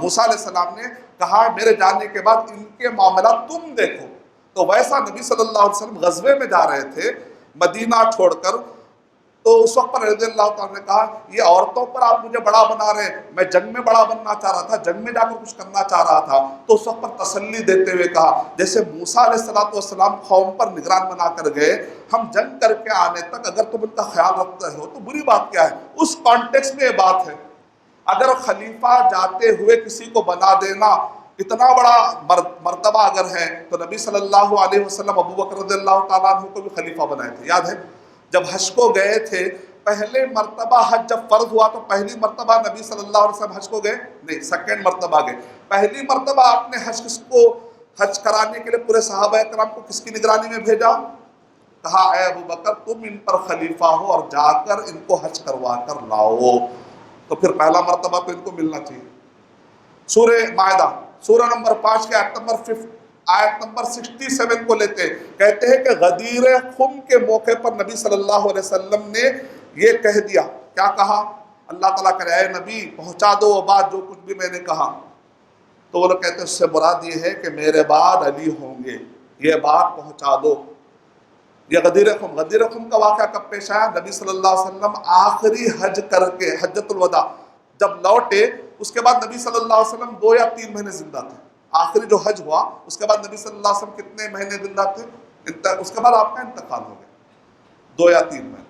موسیٰ علیہ السلام نے کہا میرے جانے کے بعد ان کے معاملات تم دیکھو. تو ویسا نبی صلی اللہ علیہ وسلم غزوے میں جا رہے تھے مدینہ چھوڑ کر. تو اس وقت پر رضی اللہ تعالیٰ نے کہا یہ عورتوں پر آپ مجھے بڑا بنا رہے ہیں، میں جنگ میں بڑا بننا چاہ رہا تھا، جنگ میں جا کر کچھ کرنا چاہ رہا تھا. تو اس وقت پر تسلی دیتے ہوئے کہا جیسے موسیٰ علیہ السلام قوم پر نگران بنا کر گئے، ہم جنگ کر کے آنے تک اگر تم ان کا خیال رکھتے ہو تو بری بات کیا ہے. اس کانٹیکس میں یہ بات ہے. اگر خلیفہ جاتے ہوئے کسی کو بنا دینا اتنا بڑا مرتبہ اگر ہے تو نبی صلی اللہ علیہ وسلم ابو بکر رضی اللہ تعالیٰ عنہ کو بھی خلیفہ بنائے تھے. یاد ہے جب حج کو گئے تھے پہلے مرتبہ حج جب فرض ہوا تو پہلی مرتبہ نبی صلی اللہ علیہ وسلم حج کو گئے نہیں، سیکنڈ مرتبہ گئے. پہلی مرتبہ آپ نے حج کس کو حج کرانے کے لیے پورے صحابہ کرام کو کس کی نگرانی میں بھیجا؟ کہا اے ابو بکر تم ان پر خلیفہ ہو اور جا کر ان کو حج کروا کر لاؤ. تو پھر پہلا مرتبہ تو ان کو ملنا چاہیے. سورہ مائدہ سورہ نمبر 5 کے آیت نمبر 67 کو لیتے کہتے ہیں کہ غدیر خم کے موقع پر نبی صلی اللہ علیہ وسلم نے یہ کہہ دیا. کیا کہا؟ اللہ تعالیٰ کہ اے نبی پہنچا دو وہ بات جو کچھ بھی میں نے کہا. تو وہ لوگ کہتے ہیں اس سے مراد یہ ہے کہ میرے بعد علی ہوں گے، یہ بات پہنچا دو. یہ غدیر خم کا واقعہ کب پیش آیا؟ نبی صلی اللہ علیہ وسلم آخری حج کر کے حجۃ الوداع جب لوٹے اس کے بعد نبی صلی اللہ علیہ وسلم 2 یا 3 مہینے زندہ تھے. آخری جو حج ہوا اس کے بعد نبی صلی اللہ علیہ وسلم کتنے مہینے زندہ تھے؟ اس کے بعد آپ کا انتقال ہو گیا 2 یا 3 مہینے.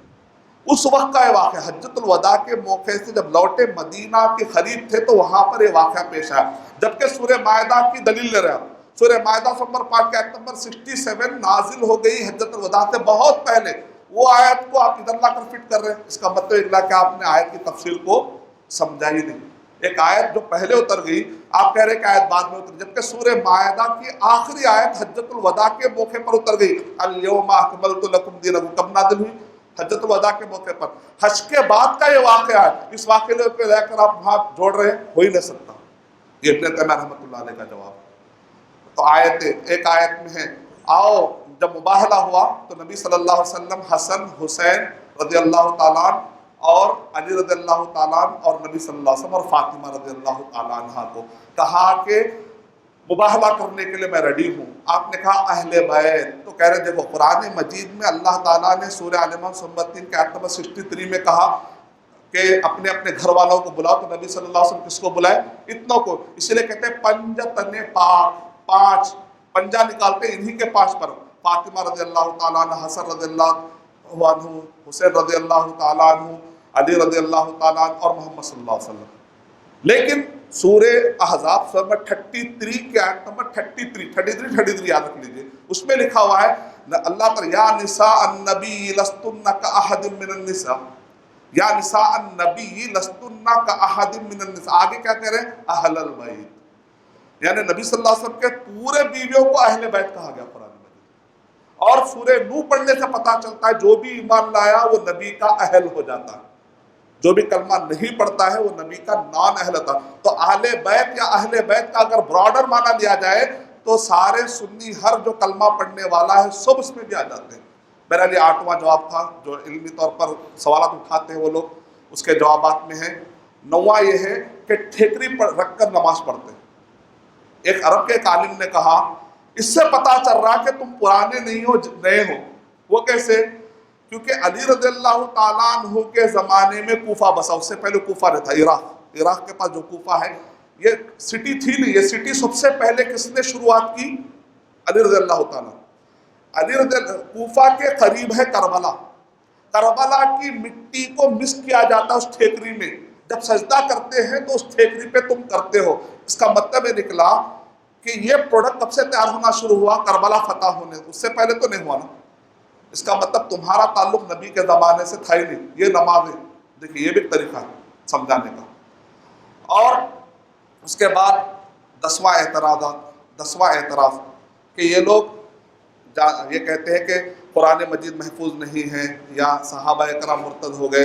اس وقت کا یہ واقعہ حجۃ الوداع کے موقع سے جب لوٹے مدینہ کے قریب تھے تو وہاں پر یہ واقعہ پیش آیا. جبکہ سورہ مائدہ کی دلیل لے رہے ہیں. سورہ مائدہ نمبر 5 کے آیت نمبر 67 نازل ہو گئی حجۃ الوداع سے بہت پہلے. وہ آیت کو آپ ادھر لا کر فٹ کر رہے ہیں. اس کا مطلب اگلا کہ آپ نے آیت کی تفصیل کو سمجھا ہی نہیں. ایک آیت جو پہلے اتر گئی آپ کہہ رہے کہ آیت بعد میں اتر، جبکہ سورہ مائدہ کی آخری آیت حجۃ الوداع کے موقع پر اتر گئی. الیوم اکملت لکم دینکم کب نازل ہوئی؟ حجۃ الوداع کے موقع پر. حج کے بعد کا یہ واقعہ ہے. اس واقعے کو لے کر آپ وہاں جوڑ رہے ہیں، ہو ہی نہیں سکتا. یہ ابن تیمیہ رحمۃ اللہ علیہ کا جواب. تو ایک آیت میں ہے آؤ جب مباہلہ ہوا تو نبی صلی اللہ علیہ وسلم حسن حسین رضی اللہ تعالیٰ عنہ اور علی رضی اللہ تعالیٰ عنہ اور نبی صلی اللہ علیہ وسلم اور فاطمہ رضی اللہ تعالیٰ عنہ کو کہا کہ مباہلہ کرنے کے لیے میں ریڈی ہوں. آپ نے کہا اہل بیت. تو کہہ رہے دیکھو قرآن مجید میں اللہ تعالیٰ نے سورہ آل عمران سورہ 3 کے آیت نمبر 63 میں کہا کہ اپنے اپنے گھر والوں کو بلاؤ. تو نبی صلی اللہ علیہ وسلم کس کو بلائے؟ اتنوں کو. اسی لیے کہتے ہیں پنجتن پاک، 5 پنجہ نکالتے انہی کے 5 پر. فاطمہ رضی اللہ تعالیٰ عنہ، حسن رضی اللہ عنہ، حسین رضی اللہ تعالیٰ عنہ، علی رضی اللہ تعالیٰ عنہ اور محمد صلی اللہ علیہ وسلم. لیکن سورہ احزاب سورہ 33 کے آیت نمبر 33 یاد رکھ لیجئے. اس میں لکھا ہوا ہے اللہ تعالیٰ یا نساء النبی لستن کاحد من النساء، یا نساء النبی لستن کاحد من النساء. آگے کیا کہہ رہے ہیں؟ اہل البیت. یعنی نبی صلی اللہ علیہ وسلم کے پورے بیویوں کو اہل بیت کہا گیا قرآن میں. اور سورہ نوح پڑھنے سے پتہ چلتا ہے جو بھی ایمان لایا وہ نبی کا اہل ہو جاتا ہے، جو بھی کلمہ نہیں پڑھتا ہے وہ نبی کا نان اہل ہوتا. تو اہل بیت یا اہل بیت کا اگر براڈر معنی لیا جائے تو سارے سنی ہر جو کلمہ پڑھنے والا ہے سب اس میں بھی آ جاتے ہیں. بہرحال یہ 8واں جواب تھا جو علمی طور پر سوالات اٹھاتے ہیں وہ لوگ، اس کے جوابات میں ہے۔ 9واں یہ ہے کہ ٹھیکری پر رکھ کر نماز پڑھتے ہیں۔ ایک عرب کے ایک عالم نے کہا اس سے پتا چل رہا کہ تم پرانے نہیں ہو نئے ہو۔ وہ کیسے؟ کیونکہ علی رضی اللہ تعالیٰ عنہ کے زمانے میں کوفہ بسا، اس سے پہلے کوفہ نہیں تھا، عراق کے پاس جو کوفہ ہے یہ سٹی تھی نہیں، یہ سٹی سب سے پہلے کس نے شروعات کی؟ علی رضی اللہ تعالیٰ۔ علی رضی اللہ کوفہ کے قریب ہے کربلا، کربلا کی مٹی کو مس کیا جاتا ہے اس ٹھیکری میں، جب سجدہ کرتے ہیں تو اس ٹھیکری پہ تم کرتے ہو۔ اس کا مطلب یہ نکلا کہ یہ پروڈکٹ کب سے تیار ہونا شروع ہوا؟ کربلا فتح ہونے، اس سے پہلے تو نہیں ہوا نا۔ اس کا مطلب تمہارا تعلق نبی کے زمانے سے تھا ہی نہیں۔ یہ نماز ہے، دیکھیے یہ بھی ایک طریقہ ہے سمجھانے کا۔ اور اس کے بعد 10واں اعتراض کہ یہ لوگ یہ کہتے ہیں کہ قرآن مجید محفوظ نہیں ہے، یا صحابہ کرام مرتد ہو گئے،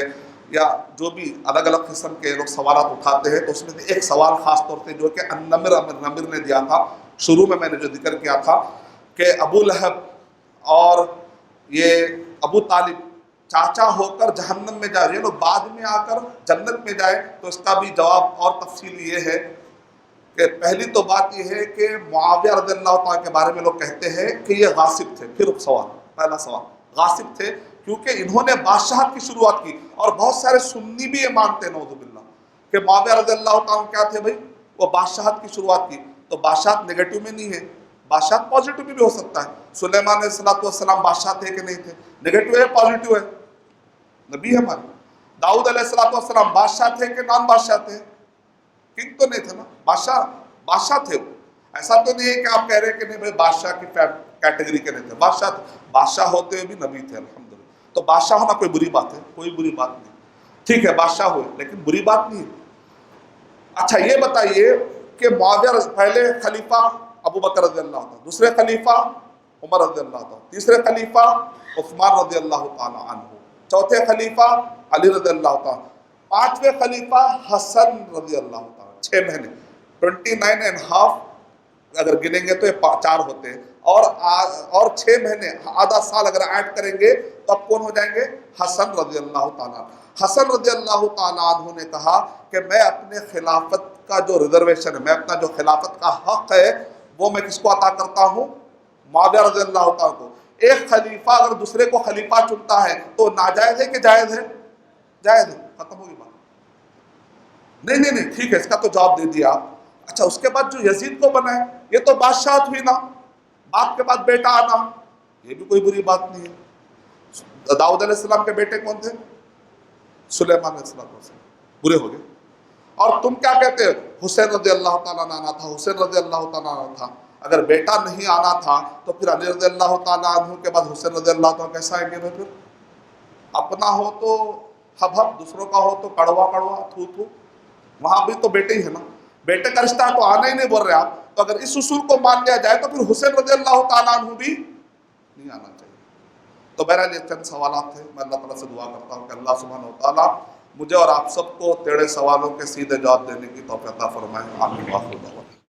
یا جو بھی الگ الگ قسم کے لوگ سوالات اٹھاتے ہیں۔ تو اس میں سے ایک سوال خاص طور پہ جو کہ نمر نے دیا تھا، شروع میں نے جو ذکر کیا تھا کہ ابو لہب اور یہ ابو طالب چاچا ہو کر جہنم میں جائے، یہ لوگ بعد میں آ کر جنت میں جائے۔ تو اس کا بھی جواب اور تفصیل یہ ہے کہ پہلی تو بات یہ ہے کہ معاویہ رضی اللہ تعالیٰ کے بارے میں لوگ کہتے ہیں کہ یہ غاصب تھے۔ پھر پہلا سوال غاصب تھے کیونکہ انہوں نے بادشاہت کی شروعات کی، اور بہت سارے سنی بھی یہ مانتے ہیں نعوذ باللہ کہ معاویہ رضی اللہ تعالیٰ کیا تھے بھائی؟ وہ بادشاہت کی شروعات کی۔ تو بادشاہت نگیٹو میں نہیں ہے، بادشاہت پازیٹو میں بھی ہو سکتا ہے۔ سلیمان علیہ السلام بادشاہ تھے کہ نہیں تھے؟ نگیٹو ہے پازیٹو ہے؟ نبی ہے ہمارے۔ داؤد علیہ السلام بادشاہ تھے کہ نان بادشاہ تھے؟ کنگ تو نہیں تھے نا، بادشاہ تھے وہ۔ ایسا تو نہیں ہے کہ آپ کہہ رہے ہیں کہ نہیں بھائی بادشاہ کی کیٹیگری کے نہیں تھے، بادشاہ ہوتے ہوئے بھی نبی تھے الحمدللہ۔ تو بادشاہ ہونا کوئی بری بات ہے؟ کوئی بری بات نہیں، ٹھیک ہے بادشاہ ہوئے لیکن بری بات نہیں ہے۔ اچھا یہ بتائیے کہ معاویہ پہلے خلیفہ ابو بکر رضی اللہ عنہ، دوسرے خلیفہ عمر رضی اللہ عنہ، تیسرے خلیفہ عثمان رضی اللہ تعالیٰ عنہ، چوتھے خلیفہ علی رضی اللہ تعالیٰ، پانچویں خلیفہ حسن رضی اللہ تعالیٰ۔ 6 مہینے 29.5 اگر گنیں گے تو یہ 4 ہوتے ہیں، اور 6 مہینے آدھا سال اگر ایڈ کریں گے تو اب کون ہو جائیں گے؟ حسن رضی اللہ تعالیٰ۔ حسن رضی اللہ تعالیٰ عنہ نے کہا کہ میں اپنے خلافت کا جو ریزرویشن ہے، میں اپنا جو خلافت کا حق ہے وہ میں کس کو عطا کرتا ہوں؟ معاویہ رضی اللہ تعالیٰ کو۔ ایک خلیفہ اگر دوسرے کو خلیفہ چنتا ہے تو ناجائز ہے کہ جائز ہے؟ جائز ہے، ختم ہوگی بات۔ نہیں ٹھیک ہے، اس کا تو جواب دے دیا۔ اچھا اس کے بعد جو یزید کو بنائے، یہ تو بادشاہت ہوئی نا، باپ کے بعد بیٹا آنا، یہ بھی کوئی بری بات نہیں ہے۔ داؤد علیہ السلام کے بیٹے کون تھے؟ سلیمان علیہ السلام، برے ہو گئے۔ اور تم کیا کہتے ہیں؟ حسین رضی اللہ تعالیٰ آنا تھا، حسین رضی اللہ تعالیٰ آنا تھا۔ اگر بیٹا نہیں آنا تھا تو پھر علی رضی اللہ تعالیٰ عنہ کے بعد حسین رضی اللہ تعالیٰ کیسا آئیں گے؟ پھر اپنا ہو تو ہب ہب، دوسروں کا ہو تو کڑوا کڑوا، تھو تھو، وہاں بھی تو بیٹے ہی ہے نا، بیٹے کا رشتہ تو آنا ہی نہیں بول رہے آپ۔ تو اگر اس اصول کو مان لیا جائے تو پھر حسین رضی اللہ تعالیٰ عنہ بھی نہیں آنا چاہیے۔ تو بہرحال یہ چند سوالات تھے۔ میں اللہ تعالیٰ سے دعا کرتا ہوں کہ اللہ سبحانہ وتعالیٰ مجھے اور آپ سب کو تیرے سوالوں کے سیدھے جواب دینے کی توفیق عطا فرمائے۔ آمین۔